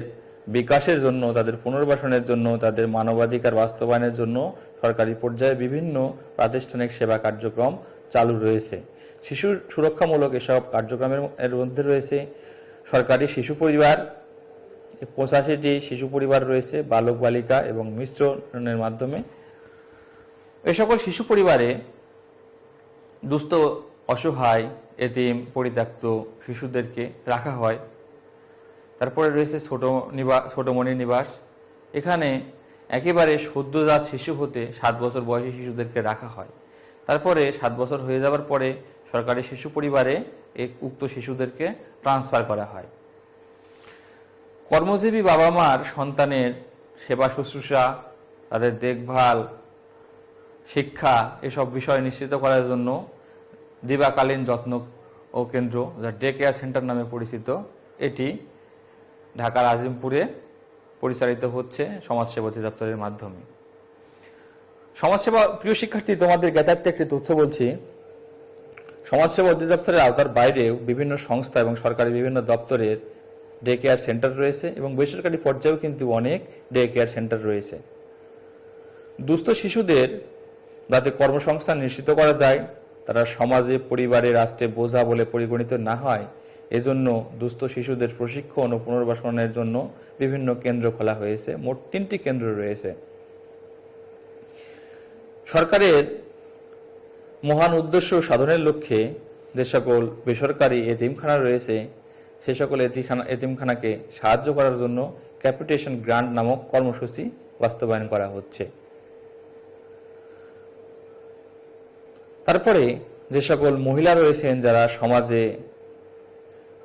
বিকাশের জন্য, তাদের পুনর্বাসনের জন্য, তাদের মানবাধিকার বাস্তবায়নের জন্য সরকারি পর্যায়ে বিভিন্ন প্রাতিষ্ঠানিক সেবা কার্যক্রম চালু রয়েছে। শিশুর সুরক্ষামূলক এসব কার্যক্রমের মধ্যে রয়েছে সরকারি শিশু পরিবার, 85টি শিশু পরিবার রয়েছে বালক বালিকা এবং মিশ্রণের মাধ্যমে। এ সকল শিশু পরিবারে দুস্থ অসহায় এতিম পরিত্যক্ত শিশুদেরকে রাখা হয়। তারপরে রয়েছে ছোটমণি নিবাস, এখানে একেবারে সদ্যজাত শিশু হতে 7 বছর বয়সী শিশুদেরকে রাখা হয়। তারপরে 7 বছর হয়ে যাওয়ার পরে সরকারি শিশু পরিবারে উক্ত শিশুদেরকে ট্রান্সফার করা হয়। কর্মজীবী বাবা মার সন্তানের সেবা শুশ্রূষা, তাদের দেখভাল, শিক্ষা এসব বিষয় নিশ্চিত করার জন্য দিবাকালীন যত্ন ও কেন্দ্র, যা ডে কেয়ার সেন্টার নামে পরিচিত, এটি ঢাকার আজিমপুরে পরিচালিত হচ্ছে সমাজসেবা অধিদপ্তরের মাধ্যমে। সমাজসেবা প্রিয় শিক্ষার্থী, তোমাদের জ্ঞাতার্থে একটি তথ্য বলছি। সমাজসেবা অধিদপ্তরের আওতার বাইরেও বিভিন্ন সংস্থা এবং সরকারি বিভিন্ন দপ্তরের ডে কেয়ার সেন্টার রয়েছে এবং বেসরকারি পর্যায়েও কিন্তু অনেক ডে কেয়ার সেন্টার রয়েছে। দুস্থ শিশুদের যাতে কর্মসংস্থান নিশ্চিত করা যায়, তারা সমাজে, পরিবারে, রাষ্ট্রে বোঝা বলে পরিগণিত না হয়, এজন্য দুস্থ শিশুদের প্রশিক্ষণ ও পুনর্বাসনের জন্য বিভিন্ন কেন্দ্র খোলা হয়েছে। মোট 3টি কেন্দ্র রয়েছে। সরকারের মহান উদ্দেশ্য সাধনের লক্ষ্যে যে সকল বেসরকারি এতিমখানা রয়েছে সে সকল এতিমখানাকে সাহায্য করার জন্য ক্যাপিটেশন গ্রান্ট নামক কর্মসূচি বাস্তবায়ন করা হচ্ছে। তারপরে যে সকল মহিলা রয়েছেন যারা সমাজে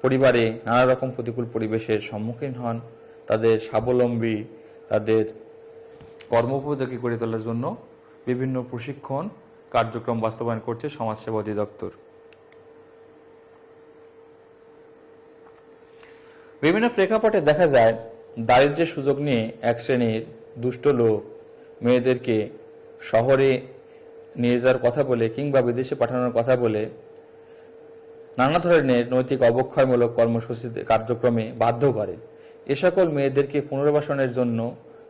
পরিবারে নানা রকম প্রতিকূল পরিবেশের সম্মুখীন হন, তাদের স্বাবলম্বী, তাদের কর্মোপযোগী করে তোলার জন্য বিভিন্ন প্রশিক্ষণ কার্যক্রম বাস্তবায়ন করছে সমাজসেবা অধিদপ্তর। বিভিন্ন প্রেক্ষাপটে দেখা যায় দারিদ্র্যের সুযোগ নিয়ে এক শ্রেণীর দুষ্ট লোক মেয়েদেরকে শহরে নিয়ে যাওয়ার কথা বলে কিংবা বিদেশে পাঠানোর কথা বলে নানা ধরনের নৈতিক অবক্ষয়মূলক কর্মসূচি কার্যক্রমে বাধ্য করে। এ সকল মেয়েদেরকে পুনর্বাসনের জন্য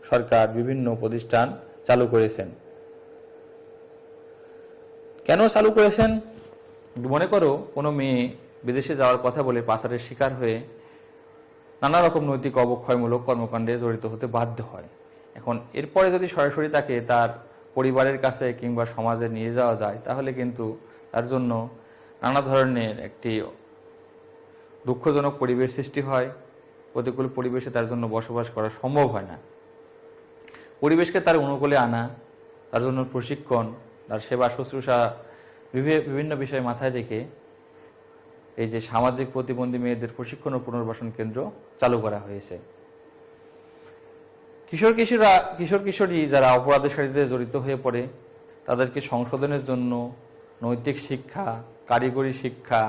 সরকার বিভিন্ন প্রতিষ্ঠান চালু করেছেন। কেন চালু করেছেন? মনে করো কোনো মেয়ে বিদেশে যাওয়ার কথা বলে পাচারের শিকার হয়ে নানা রকম নৈতিক অবক্ষয়মূলক কর্মকাণ্ডে জড়িত হতে বাধ্য হয়। এখন এরপরে যদি সরাসরি তাকে তার পরিবারের কাছে কিংবা সমাজে নিয়ে যাওয়া যায়, তাহলে কিন্তু তার জন্য নানা ধরনের একটি দুঃখজনক পরিবেশ সৃষ্টি হয়। প্রতিকূল পরিবেশে তার জন্য বসবাস করা সম্ভব হয় না। পরিবেশকে তার অনুকূলে আনা, তার জন্য প্রশিক্ষণ, তার সেবা শুশ্রূষা, বিভিন্ন বিষয় মাথায় রেখে এই যে সামাজিক প্রতিবন্ধী মেয়েদের প্রশিক্ষণ ও পুনর্বাসন কেন্দ্র চালু করা হয়েছে। কিশোর কিশোরী যারা অপরাধের সাথে জড়িত হয়ে পড়ে, তাদেরকে সংশোধনের জন্য নৈতিক শিক্ষা, কারিগরি শিক্ষা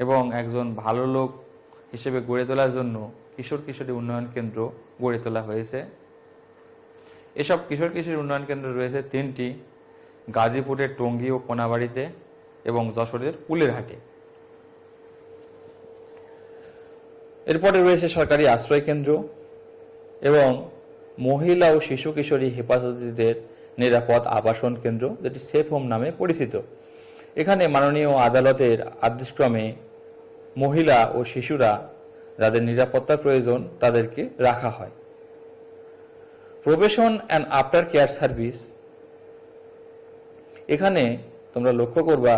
এবং একজন ভালো লোক হিসেবে গড়ে তোলার জন্য কিশোর কিশোরী উন্নয়ন কেন্দ্র গড়ে তোলা হয়েছে। এসব কিশোর কিশোরী উন্নয়ন কেন্দ্র রয়েছে 3টি, গাজীপুরের টঙ্গী ও কোনাবাড়িতে এবং যশোরের কুলেরহাটে। এরপরে রয়েছে সরকারি আশ্রয় কেন্দ্র এবং মহিলা ও শিশু কিশোরী হেফাজতীদের নিরাপদ আবাসন কেন্দ্র, যেটি সেফ হোম নামে পরিচিত। এখানে মাননীয় আদালতের আদেশক্রমে মহিলা ও শিশুরা যাদের নিরাপত্তার প্রয়োজন তাদেরকে রাখা হয়। Probation and after care service, এখানে তোমরা লক্ষ্য করবা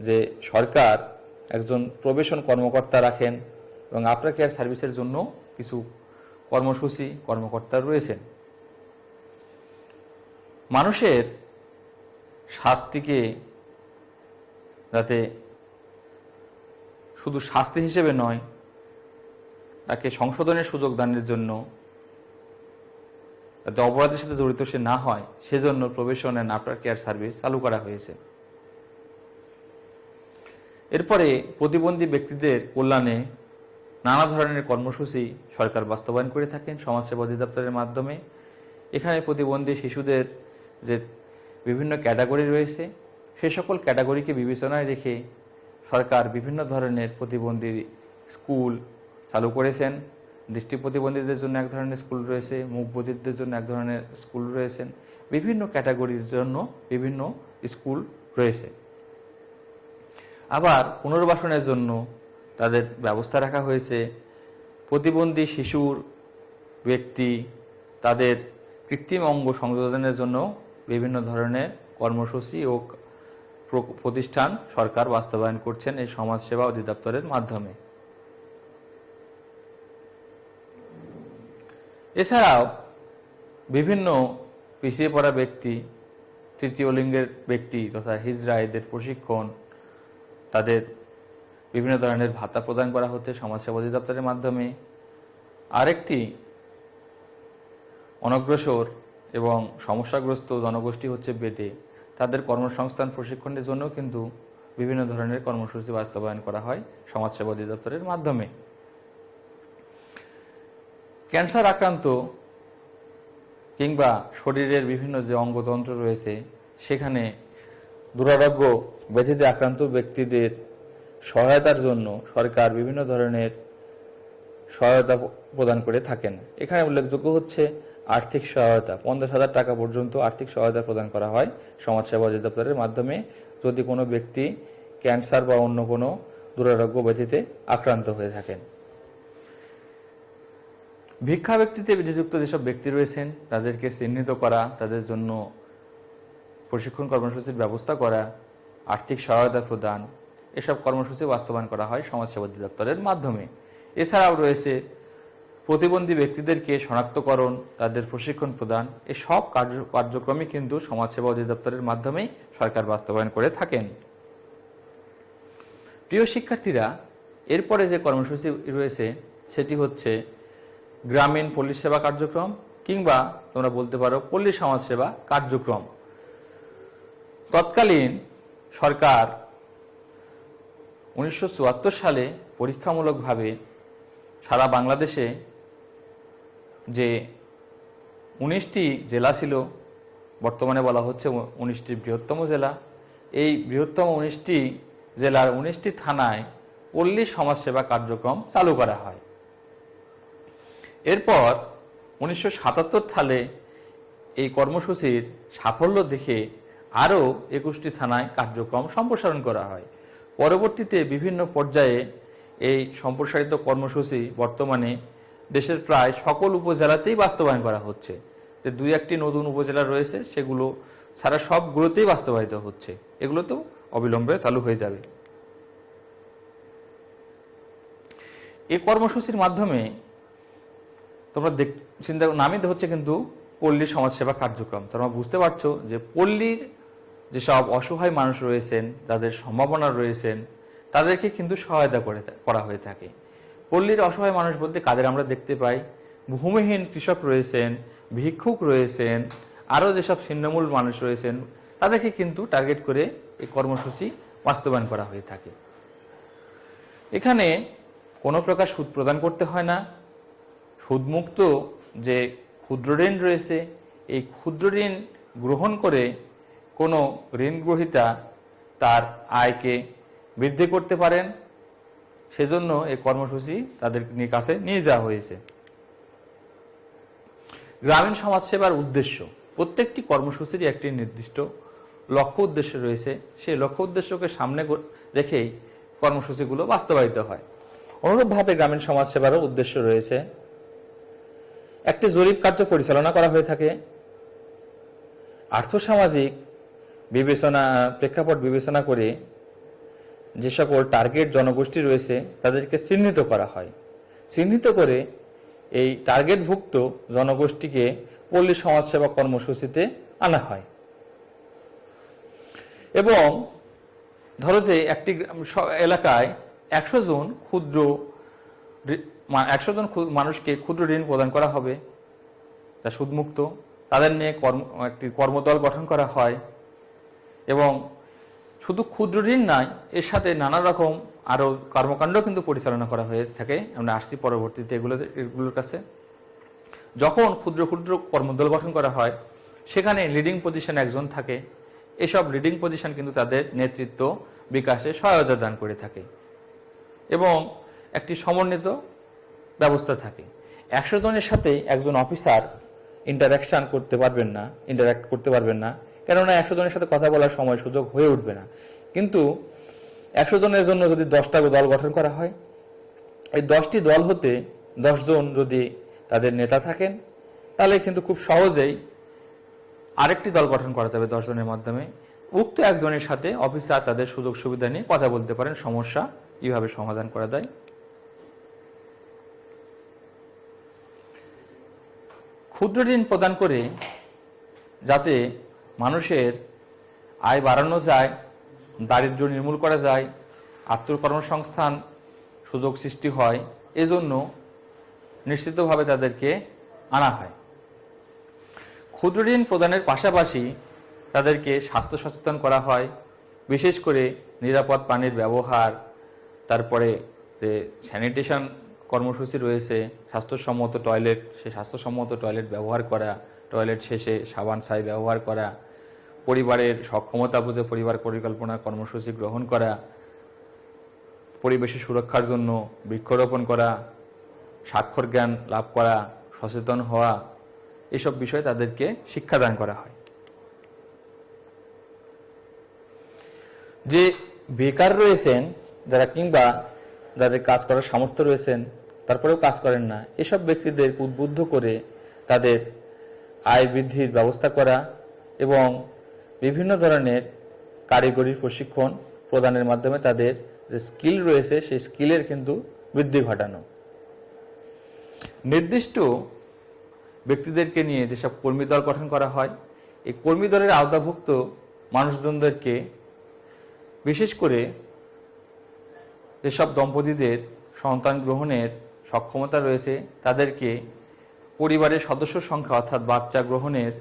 যে সরকার একজন প্রবেশন কর্মকর্তা রাখেন এবং আফটার কেয়ার সার্ভিসের জন্য কিছু কর্মকর্তা রয়েছেন। মানুষের শাস্তিকে যাতে শুধু শাস্তি হিসেবে নয়, তাকে সংশোধনের সুযোগ দানের জন্য, যাতে অপরাধের সাথে জড়িত সে না হয়, সেজন্য probation and after care service চালু করা হয়েছে। এরপরে প্রতিবন্ধী ব্যক্তিদের কল্যাণে নানা ধরনের কর্মসূচি সরকার বাস্তবায়ন করে থাকেন সমাজসেবা অধিদপ্তরের মাধ্যমে। এখানে প্রতিবন্ধী শিশুদের যে বিভিন্ন ক্যাটাগরি রয়েছে, সে সকল ক্যাটাগরিকে বিবেচনায় রেখে সরকার বিভিন্ন ধরনের প্রতিবন্ধী স্কুল চালু করেছেন। দৃষ্টি প্রতিবন্ধীদের জন্য এক ধরনের স্কুল রয়েছে, মুখবধিরদের জন্য এক ধরনের স্কুল রয়েছেন, বিভিন্ন ক্যাটাগরির জন্য বিভিন্ন স্কুল রয়েছে। আবার পুনর্বাসনের জন্য তাদের ব্যবস্থা রাখা হয়েছে। প্রতিবন্ধী শিশুর ব্যক্তি তাদের কৃত্রিম অঙ্গ সংযোজনের জন্য বিভিন্ন ধরনের কর্মসূচি ও প্রতিষ্ঠান সরকার বাস্তবায়ন করছেন এই সমাজসেবা অধিদপ্তরের মাধ্যমে। এছাড়াও বিভিন্ন পিছিয়ে পড়া ব্যক্তি, তৃতীয় লিঙ্গের ব্যক্তি তথা হিজড়া, এদের প্রশিক্ষণ, তাদের বিভিন্ন ধরনের ভাতা প্রদান করা হচ্ছে সমাজসেবা অধিদপ্তরের মাধ্যমে। আরেকটি অনগ্রসর এবং সমস্যাগ্রস্ত জনগোষ্ঠী হচ্ছে বেদে, তাদের কর্মসংস্থান প্রশিক্ষণের জন্য কিন্তু বিভিন্ন ধরনের কর্মসূচি বাস্তবায়ন করা হয় সমাজসেবা অধিদপ্তরের মাধ্যমে। ক্যান্সার আক্রান্ত কিংবা শরীরের বিভিন্ন যে অঙ্গতন্ত্র রয়েছে, সেখানে দুরারোগ্য ব্যাধিতে আক্রান্ত ব্যক্তিদের সহায়তার জন্য সরকার বিভিন্ন ধরনের সহায়তা প্রদান করে থাকেন। এখানে উল্লেখযোগ্য হচ্ছে আর্থিক সহায়তা, 50,000 টাকা পর্যন্ত আর্থিক সহায়তা প্রদান করা হয় সমাজসেবা অধিদপ্তরের মাধ্যমে যদি কোনো ব্যক্তি ক্যান্সার বা অন্য কোনো দুরারোগ্য ব্যাধিতে আক্রান্ত হয়ে থাকেন। ভিক্ষা ব্যক্তিতে নিযুক্ত যেসব ব্যক্তি রয়েছেন তাদেরকে চিহ্নিত করা, তাদের জন্য প্রশিক্ষণ কর্মসূচির ব্যবস্থা করা, আর্থিক সহায়তা প্রদান, এসব কর্মসূচি বাস্তবায়ন করা হয় সমাজসেবা অধিদপ্তরের মাধ্যমে। এছাড়াও রয়েছে প্রতিবন্ধী ব্যক্তিদেরকে শনাক্তকরণ, তাদের প্রশিক্ষণ প্রদান, এই সব কার্যক্রমই কিন্তু সমাজসেবা অধিদপ্তরের মাধ্যমেই সরকার বাস্তবায়ন করে থাকেন। প্রিয় শিক্ষার্থীরা, এরপরে যে কর্মসূচি রয়েছে সেটি হচ্ছে গ্রামীণ পল্লী সেবা কার্যক্রম, কিংবা তোমরা বলতে পারো পল্লী সমাজসেবা কার্যক্রম। তৎকালীন সরকার 1974 সালে পরীক্ষামূলকভাবে সারা বাংলাদেশে যে 19টি জেলা ছিল, বর্তমানে বলা হচ্ছে 19টি বৃহত্তম জেলা, এই বৃহত্তম 19টি জেলার 19টি থানায় পল্লী সমাজসেবা কার্যক্রম চালু করা হয়। এরপর 1977 সালে এই কর্মসূচির সাফল্য দেখে আরও 21টি থানায় কার্যক্রম সম্প্রসারণ করা হয়। পরবর্তীতে বিভিন্ন পর্যায়ে এই সম্প্রসারিত কর্মসূচি বর্তমানে দেশের প্রায় সকল উপজেলাতেই বাস্তবায়ন করা হচ্ছে। যে 2-1টি নতুন উপজেলা রয়েছে সেগুলো সারা সবগুলোতেই বাস্তবায়িত হচ্ছে, এগুলো তো অবিলম্বে চালু হয়ে যাবে। এই কর্মসূচির মাধ্যমে তোমরা চিন্তা নামই হচ্ছে কিন্তু পল্লী সমাজসেবা কার্যক্রম। তোমরা বুঝতে পারছো যে পল্লীর যেসব অসহায় মানুষ রয়েছেন, যাদের সম্ভাবনা রয়েছেন, তাদেরকে কিন্তু সহায়তা করা হয়ে থাকে। পল্লীর অসহায় মানুষ বলতে কাদের আমরা দেখতে পাই? ভূমিহীন কৃষক রয়েছেন, ভিক্ষুক রয়েছেন, আরও যেসব ছিন্নমূল মানুষ রয়েছেন, তাদেরকে কিন্তু টার্গেট করে এই কর্মসূচি বাস্তবায়ন করা হয়ে থাকে। এখানে কোনো প্রকার সুদ প্রদান করতে হয় না। সুদমুক্ত যে ক্ষুদ্র ঋণ রয়েছে, এই ক্ষুদ্র ঋণ গ্রহণ করে কোনো ঋণ গ্রহীতা তার আয়কে বৃদ্ধি করতে পারেন, সেজন্য এই কর্মসূচি তাদের কাছে নিয়ে যাওয়া হয়েছে। গ্রামীণ সমাজসেবার উদ্দেশ্য, প্রত্যেকটি কর্মসূচিরই একটি নির্দিষ্ট লক্ষ্য উদ্দেশ্য রয়েছে, সেই লক্ষ্য উদ্দেশ্যকে সামনে রেখেই কর্মসূচিগুলো বাস্তবায়িত হয়। অনুরূপভাবে গ্রামীণ সমাজসেবারও উদ্দেশ্য রয়েছে। একটি জরিপ কার্য পরিচালনা করা হয়ে থাকে। আর্থসামাজিক প্রেক্ষাপট বিবেচনা করে যে সকল টার্গেট জনগোষ্ঠী রয়েছে তাদেরকে চিহ্নিত করা হয়। চিহ্নিত করে এই টার্গেটভুক্ত জনগোষ্ঠীকে পল্লী সমাজসেবা কর্মসূচিতে আনা হয়। এবং ধরো যে একটি এলাকায় 100 জন মানুষকে ক্ষুদ্র ঋণ প্রদান করা হবে, তা সুদমুক্ত। তাদের নিয়ে একটি কর্মদল গঠন করা হয় এবং শুধু ক্ষুদ্র ঋণ নয়, এর সাথে নানা রকম আরও কর্মকাণ্ড কিন্তু পরিচালনা করা হয়ে থাকে। আমরা আসছি পরবর্তীতে এগুলোর কাছে। যখন ক্ষুদ্র ক্ষুদ্র কর্মদল গঠন করা হয়, সেখানে লিডিং পজিশন একজন থাকে। এসব লিডিং পজিশন কিন্তু তাদের নেতৃত্ব বিকাশে সহায়তা দান করে থাকে এবং একটি সমন্বিত ব্যবস্থা থাকে। 100 জনের সাথে একজন অফিসার ইন্টারাক্ট করতে পারবেন না, কেননা 100 জনের সাথে কথা বলার সময় সুযোগ হয়ে উঠবে না। কিন্তু 100 জনের জন্য যদি 10টা দল গঠন করা হয়, এই 10টি দল হতে 10 জন যদি তাদের নেতা থাকেন, তাহলে কিন্তু খুব সহজেই আরেকটি দল গঠন করা যাবে 10 জনের মাধ্যমে। উক্ত একজনের সাথে অফিসার তাদের সুযোগ সুবিধা নিয়ে কথা বলতে পারেন, সমস্যা কিভাবে সমাধান করা যায়। ক্ষুদ্র ঋণ প্রদান করে যাতে মানুষের আয় বাড়ানো যায়, দারিদ্র্য নির্মূল করা যায়, আত্মকর্মসংস্থান সুযোগ সৃষ্টি হয়, এজন্য নিশ্চিতভাবে তাদেরকে আনা হয়। ক্ষুদ্র ঋণ প্রদানের পাশাপাশি তাদেরকে স্বাস্থ্য সচেতন করা হয়, বিশেষ করে নিরাপদ পানির ব্যবহার, তারপরে যে স্যানিটেশন কর্মসূচি রয়েছে, স্বাস্থ্যসম্মত টয়লেট, সেই স্বাস্থ্যসম্মত টয়লেট ব্যবহার করা, টয়লেট শেষে সাবান ছাই ব্যবহার করা, পরিবারের সক্ষমতা বুঝে পরিবার পরিকল্পনা কর্মসূচি গ্রহণ করা, পরিবেশের সুরক্ষার জন্য বৃক্ষরোপণ করা, স্বাক্ষর জ্ঞান লাভ করা, সচেতন হওয়া, এসব বিষয়ে তাদেরকে শিক্ষাদান করা হয়। যে বেকার রয়েছেন যারা, কিংবা যাদের কাজ করার সামর্থ্য রয়েছেন তারপরেও কাজ করেন না, এসব ব্যক্তিদের উদ্বুদ্ধ করে তাদের আয় বৃদ্ধির ব্যবস্থা করা এবং বিভিন্ন ধরনের কারিগরি প্রশিক্ষণ প্রদানের মাধ্যমে তাদের যে স্কিল রয়েছে সেই স্কিলের কিন্তু বৃদ্ধি ঘটানো। নির্দিষ্ট ব্যক্তিদেরকে নিয়ে যেসব কর্মী দল গঠন করা হয়, এই কর্মী দলের আওতাভুক্ত মানুষজনদেরকে, বিশেষ করে যেসব দম্পতিদের সন্তান গ্রহণের সক্ষমতা রয়েছে তাদেরকে পরিবারের সদস্য সংখ্যা অর্থাৎ বাচ্চা গ্রহণের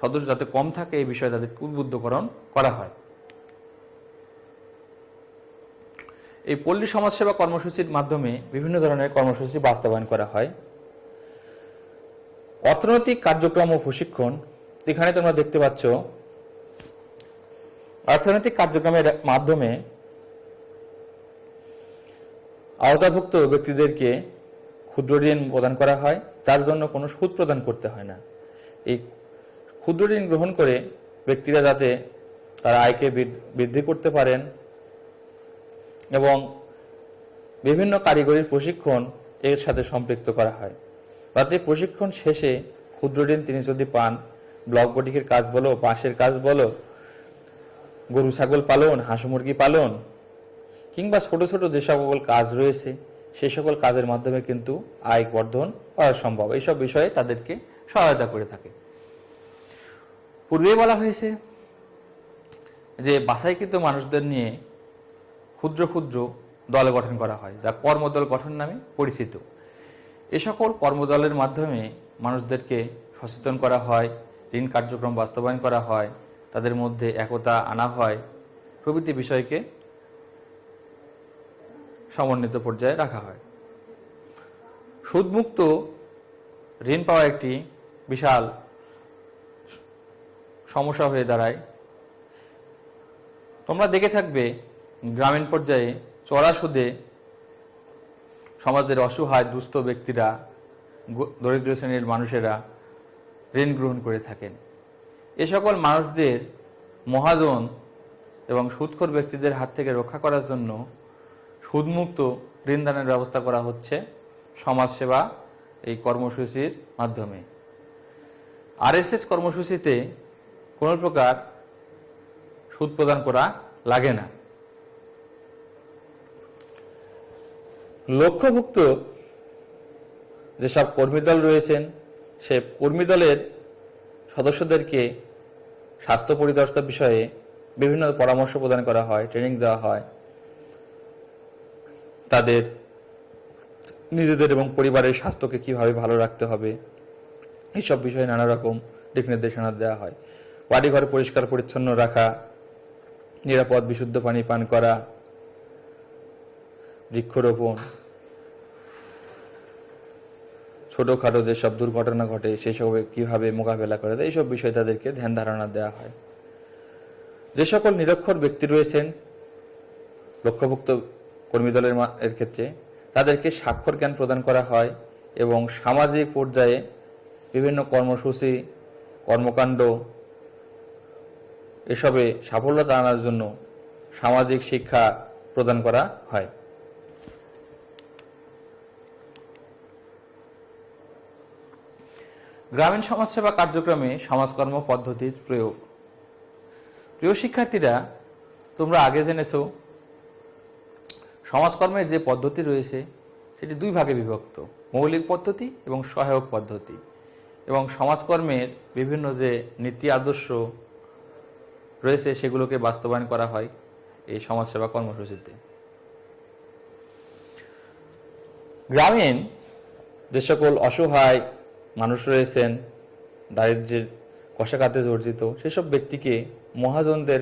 সদস্য যাতে কম থাকে এই বিষয়ে তাদেরকে উদ্বুদ্ধকরণ করা হয়। এই পল্লী সমাজসেবা কর্মসূচির মাধ্যমে বিভিন্ন ধরনের কর্মসূচি বাস্তবায়ন করা হয়। অর্থনৈতিক কার্যক্রম ও প্রশিক্ষণ, এখানে তোমরা দেখতে পাচ্ছ অর্থনৈতিক কার্যক্রমের মাধ্যমে আওতাভুক্ত ব্যক্তিদেরকে ক্ষুদ্র ঋণ প্রদান করা হয়, তার জন্য কোনো সুদ প্রদান করতে হয় না। এই ক্ষুদ্র ঋণ গ্রহণ করে ব্যক্তিরা যাতে তার আয়কে বৃদ্ধি করতে পারেন এবং বিভিন্ন কারিগরি প্রশিক্ষণ এর সাথে সম্পৃক্ত করা হয়। তাতে প্রশিক্ষণ শেষে ক্ষুদ্র ঋণ তিনি যদি পান, ব্লক বটিকের কাজ বলো, বাঁশের কাজ বলো, গরু ছাগল পালন, হাঁস মুরগি পালন কিংবা ছোট ছোট যে সকল কাজ রয়েছে সেই সকল কাজের মাধ্যমে কিন্তু আয় বর্ধন করা সম্ভব। এইসব বিষয়ে তাদেরকে সহায়তা করে থাকে। পূর্বে বলা হয়েছে যে বাছাইকৃত মানুষদের নিয়ে ক্ষুদ্র ক্ষুদ্র দল গঠন করা হয়, যা কর্মদল গঠন নামে পরিচিত। এ সকল কর্মদলের মাধ্যমে মানুষদেরকে সচেতন করা হয়, ঋণ কার্যক্রম বাস্তবায়ন করা হয়, তাদের মধ্যে একতা আনা হয়, প্রভৃতি বিষয়কে সমন্বিত পর্যায়ে রাখা হয়। সুদমুক্ত ঋণ পাওয়া একটি বিশাল সমস্যা হয়ে দাঁড়ায়। তোমরা দেখে থাকবে গ্রামীণ পর্যায়ে চড়া সুদে সমাজের অসহায় দুস্থ ব্যক্তিরা, দরিদ্র শ্রেণীর মানুষেরা ঋণ গ্রহণ করে থাকেন। এ সকল মানুষদের মহাজন এবং সুদখোর ব্যক্তিদের হাত থেকে রক্ষা করার জন্য সুদমুক্ত ঋণদানের ব্যবস্থা করা হচ্ছে সমাজসেবা এই কর্মসূচির মাধ্যমে। আরএসএস কর্মসূচিতে কোনো প্রকার সুদ প্রদান করা লাগে না। লক্ষ্যভুক্ত যেসব কর্মী দল রয়েছেন সে কর্মী দলের সদস্যদেরকে স্বাস্থ্য পরিদর্শন বিষয়ে বিভিন্ন পরামর্শ প্রদান করা হয়, ট্রেনিং দেওয়া হয়। তাদের নিজেদের এবং পরিবারের স্বাস্থ্যকে কিভাবে ভালো রাখতে হবে এইসব বিষয়ে নানা রকম দিক নির্দেশনা দেওয়া হয়। বাড়িঘর পরিষ্কার পরিচ্ছন্ন রাখা, নিরাপদ বিশুদ্ধ পানি পান করা, বৃক্ষরোপণ, ছোটখাটো যেসব দুর্ঘটনা ঘটে সেসব কিভাবে মোকাবেলা করা যায় এইসব বিষয়ে তাদেরকে ধ্যান ধারণা দেওয়া হয়। যে সকল নিরক্ষর ব্যক্তি রয়েছেন লক্ষ্যভুক্ত কর্মী দলের এর ক্ষেত্রে তাদেরকে স্বাক্ষর জ্ঞান প্রদান করা হয় এবং সামাজিক পর্যায়ে বিভিন্ন কর্মসূচি, কর্মকাণ্ড এসবে সাফল্যতা আনার জন্য সামাজিক শিক্ষা প্রদান করা হয়। গ্রামীণ সমাজসেবা কার্যক্রমে সমাজকর্ম পদ্ধতির প্রয়োগ। প্রিয় শিক্ষার্থীরা, তোমরা আগে জেনেছো সমাজকর্মের যে পদ্ধতি রয়েছে সেটি দুই ভাগে বিভক্ত, মৌলিক পদ্ধতি এবং সহায়ক পদ্ধতি। এবং সমাজকর্মের বিভিন্ন যে নীতি আদর্শ রয়েছে সেগুলোকে বাস্তবায়ন করা হয় এই সমাজসেবা কর্মসূচিতে। গ্রামীণ যে সকল অসহায় মানুষ রয়েছেন, দারিদ্র্যের কষাঘাতে জর্জিত, সেসব ব্যক্তিকে মহাজনদের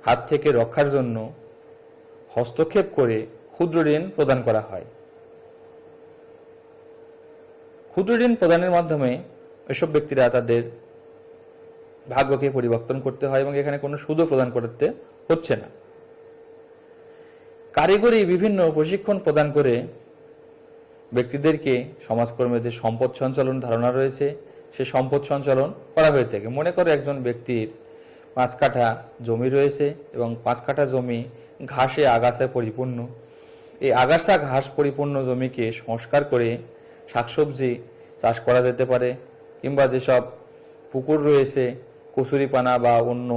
হাত থেকে রক্ষার জন্য হস্তক্ষেপ করে ক্ষুদ্র ঋণ প্রদান করা হয়। ক্ষুদ্র ঋণ প্রদানের মাধ্যমে এসব ব্যক্তিরা তাদের ভাগ্যকে পরিবর্তন করতে হয় এবং এখানে কোনো সুদও প্রদান করতে হচ্ছে না। কারিগরি বিভিন্ন প্রশিক্ষণ প্রদান করে ব্যক্তিদেরকে সমাজকর্মে যে সম্পদ সঞ্চালন ধারণা রয়েছে সে সম্পদ সঞ্চালন করা হয়ে থাকে। মনে করো একজন ব্যক্তির 5 কাঠা জমি রয়েছে এবং 5 কাঠা জমি ঘাসে আগাছায় পরিপূর্ণ। এই আগাছা ঘাস পরিপূর্ণ জমিকে সংস্কার করে শাকসবজি চাষ করা যেতে পারে, কিংবা যেসব পুকুর রয়েছে কচুরিপানা বা অন্য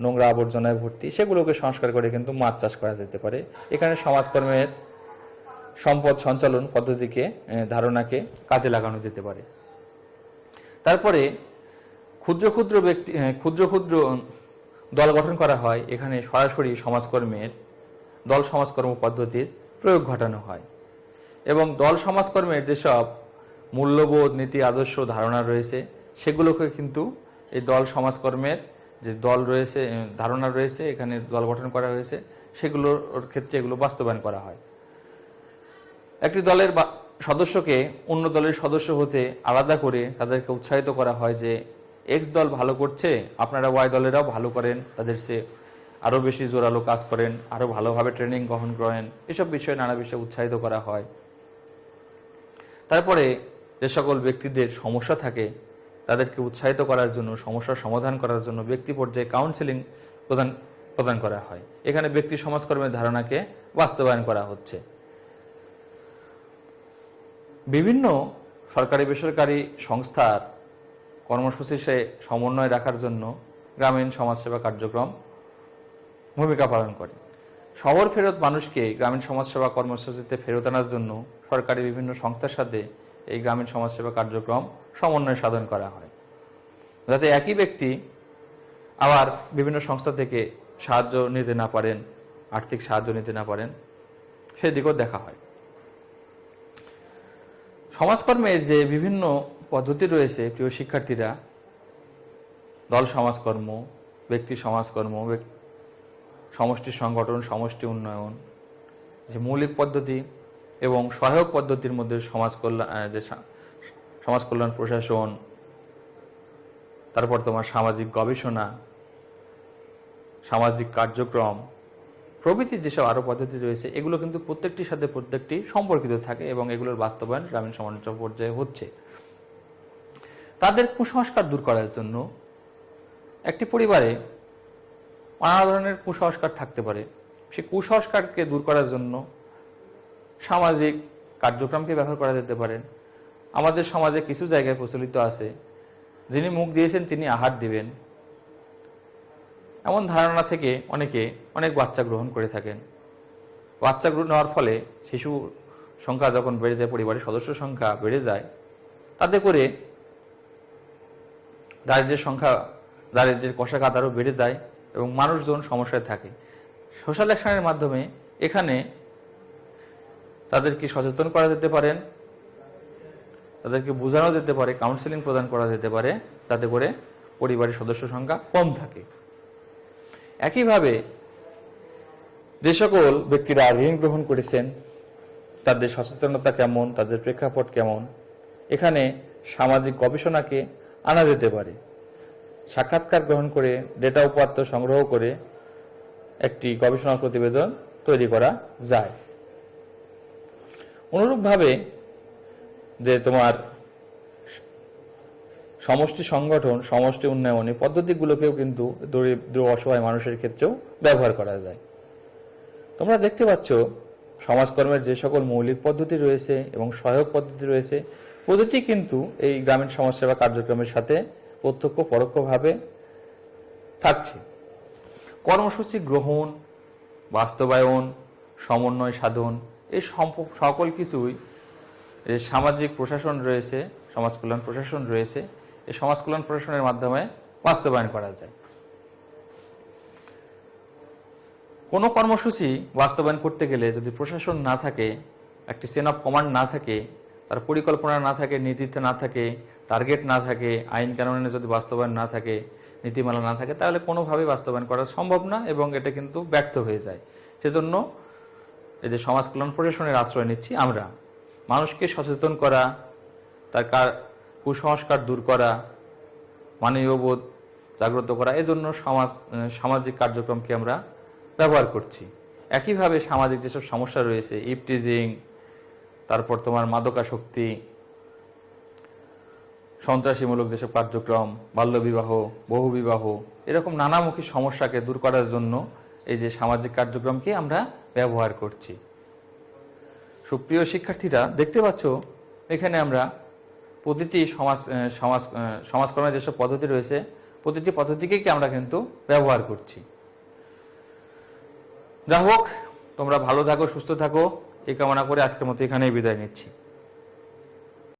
নোংরা আবর্জনায় ভর্তি সেগুলোকে সংস্কার করে কিন্তু মাছ চাষ করা যেতে পারে। এখানে সমাজকর্মের সম্পদ সঞ্চালন পদ্ধতিকে ধারণাকে কাজে লাগানো যেতে পারে। তারপরে ক্ষুদ্র ক্ষুদ্র ব্যক্তি ক্ষুদ্র ক্ষুদ্র দল গঠন করা হয়। এখানে সরাসরি সমাজকর্মের দল সমাজকর্ম পদ্ধতির প্রয়োগ ঘটানো হয় এবং দল সমাজকর্মের যেসব মূল্যবোধ, নীতি, আদর্শ, ধারণা রয়েছে সেগুলোকে কিন্তু এই দল সমাজকর্মের যে দল রয়েছে, ধারণা রয়েছে, এখানে দল গঠন করা হয়েছে, সেগুলোর ক্ষেত্রে এগুলো বাস্তবায়ন করা হয়। একটি দলের সদস্যকে অন্য দলের সদস্য হতে আলাদা করে তাদেরকে উৎসাহিত করা হয় যে এক্স দল ভালো করছে, আপনারা ওয়াই দলেরাও ভালো করেন, তাদের সে আরও বেশি জোরালো কাজ করেন, আরও ভালোভাবে ট্রেনিং গ্রহণ করেন, এসব বিষয়ে নানা বিষয়ে উৎসাহিত করা হয়। তারপরে যে সকল ব্যক্তিদের সমস্যা থাকে তাদেরকে উৎসাহিত করার জন্য, সমস্যার সমাধান করার জন্য ব্যক্তি পর্যায়ে কাউন্সেলিং প্রদান করা হয়। এখানে ব্যক্তি সমাজকর্মের ধারণাকে বাস্তবায়ন করা হচ্ছে। বিভিন্ন সরকারি বেসরকারি সংস্থার কর্মসূচিতে সমন্বয় রাখার জন্য গ্রামীণ সমাজসেবা কার্যক্রম ভূমিকা পালন করে। শহর ফেরত মানুষকে গ্রামীণ সমাজসেবা কর্মসূচিতে ফেরত আনার জন্য সরকারি বিভিন্ন সংস্থার সাথে এই গ্রামীণ সমাজসেবা কার্যক্রম সমন্বয় সাধন করা হয়, যাতে একই ব্যক্তি আবার বিভিন্ন সংস্থা থেকে সাহায্য নিতে না পারেন, আর্থিক সাহায্য নিতে না পারেন, সেদিকেও দেখা হয়। সমাজকর্মের যে বিভিন্ন পদ্ধতি রয়েছে প্রিয় শিক্ষার্থীরা, দল সমাজকর্ম, ব্যক্তি সমাজকর্ম, সমষ্টি সংগঠন, সমষ্টি উন্নয়ন, যে মৌলিক পদ্ধতি এবং সহায়ক পদ্ধতির মধ্যে সমাজ কল্যাণ প্রশাসন, তারপর তোমার সামাজিক গবেষণা, সামাজিক কার্যক্রম প্রভৃতি যেসব আরও পদ্ধতি রয়েছে, এগুলো কিন্তু প্রত্যেকটির সাথে প্রত্যেকটি সম্পর্কিত থাকে এবং এগুলোর বাস্তবায়ন গ্রামীণ সমাজ পর্যায়ে হচ্ছে। তাদের কুসংস্কার দূর করার জন্য একটি পরিবারে নানা ধরনের কুসংস্কার থাকতে পারে। সেই কুসংস্কারকে দূর করার জন্য সামাজিক কার্যক্রমকে ব্যবহার করা যেতে পারে। আমাদের সমাজে কিছু জায়গায় প্রচলিত আছে, যিনি মুখ দিয়েছেন তিনি আহার দিবেন, এমন ধারণা থেকে অনেক বাচ্চা গ্রহণ করে থাকেন। বাচ্চা গ্রহণ নেওয়ার ফলে শিশু সংখ্যা যখন বেড়ে যায়, পরিবারের সদস্য সংখ্যা বেড়ে যায়, তাতে করে দারিদ্র্যের কষাঘাত আরও বেড়ে যায় এবং মানুষজন সমস্যায় থাকে। সোশ্যাল অ্যাকশনের মাধ্যমে এখানে তাদেরকে সচেতন করা যেতে পারেন, তাদেরকে বোঝানো যেতে পারে, কাউন্সেলিং প্রদান করা যেতে পারে, যাতে করে পরিবারের সদস্য সংখ্যা কম থাকে। একইভাবে যে সকল ব্যক্তিরা ঋণ গ্রহণ করেছেন তাদের সচেতনতা কেমন, তাদের প্রেক্ষাপট কেমন, এখানে সামাজিক গবেষণাকে আনা যেতে পারে। সাক্ষাৎকার গ্রহণ করে ডেটা উপাত্ত সংগ্রহ করে একটি গবেষণা প্রতিবেদন তৈরি করা যায়। অনুরূপভাবে যে তোমার সমষ্টি সংগঠন, সমষ্টি উন্নয়ন এই পদ্ধতিগুলোকেও কিন্তু দরিদ্র অসহায় মানুষের ক্ষেত্রেও ব্যবহার করা যায়। তোমরা দেখতে পাচ্ছ সমাজকর্মের যে সকল মৌলিক পদ্ধতি রয়েছে এবং সহায়ক পদ্ধতি রয়েছে, প্রতিটি কিন্তু এই গ্রামীণ সমাজসেবা কার্যক্রমের সাথে প্রত্যক্ষ পরোক্ষভাবে থাকছে। কর্মসূচি গ্রহণ, বাস্তবায়ন, সমন্বয় সাধন, এই সকল কিছুই সামাজিক প্রশাসন রয়েছে, সমাজ কল্যাণ প্রশাসন রয়েছে, এই সমাজ কল্যাণ প্রশাসনের মাধ্যমে বাস্তবায়ন করা যায়। কোনো কর্মসূচি বাস্তবায়ন করতে গেলে যদি প্রশাসন না থাকে, একটি চেন অফ কমান্ড না থাকে, তার পরিকল্পনা না থাকে, নীতিতে না থাকে, টার্গেট না থাকে, আইন কানুনে যদি বাস্তবায়ন না থাকে, নীতিমালা না থাকে, তাহলে কোনোভাবেই বাস্তবায়ন করা সম্ভব না এবং এটা কিন্তু ব্যর্থ হয়ে যায়। সেজন্য এই যে সমাজ কল্যাণ প্রশাসনের আশ্রয় নিচ্ছি আমরা, মানুষকে সচেতন করা, তার কুসংস্কার দূর করা, মানবীয় বোধ জাগ্রত করা, এজন্য সামাজিক কার্যক্রমকে আমরা ব্যবহার করছি। একইভাবে সামাজিক যেসব সমস্যা রয়েছে, ইভটিজিং, তারপর তোমার মাদকাসক্তি, সন্ত্রাসীমূলক যেসব কার্যক্রম, বাল্যবিবাহ, বহুবিবাহ, এরকম নানামুখী সমস্যাকে দূর করার জন্য এই যে সামাজিক কার্যক্রমকে আমরা ব্যবহার করছি। সুপ্রিয় শিক্ষার্থীরা, দেখতে পাচ্ছ এখানে আমরা প্রতিটি সমাজকর্মের যেসব পদ্ধতি রয়েছে, প্রতিটি পদ্ধতিকেই আমরা কিন্তু ব্যবহার করছি। যা হোক, তোমরা ভালো থাকো, সুস্থ থাকো, এই কামনা করে আজকের মতো এখানেই বিদায় নিচ্ছি।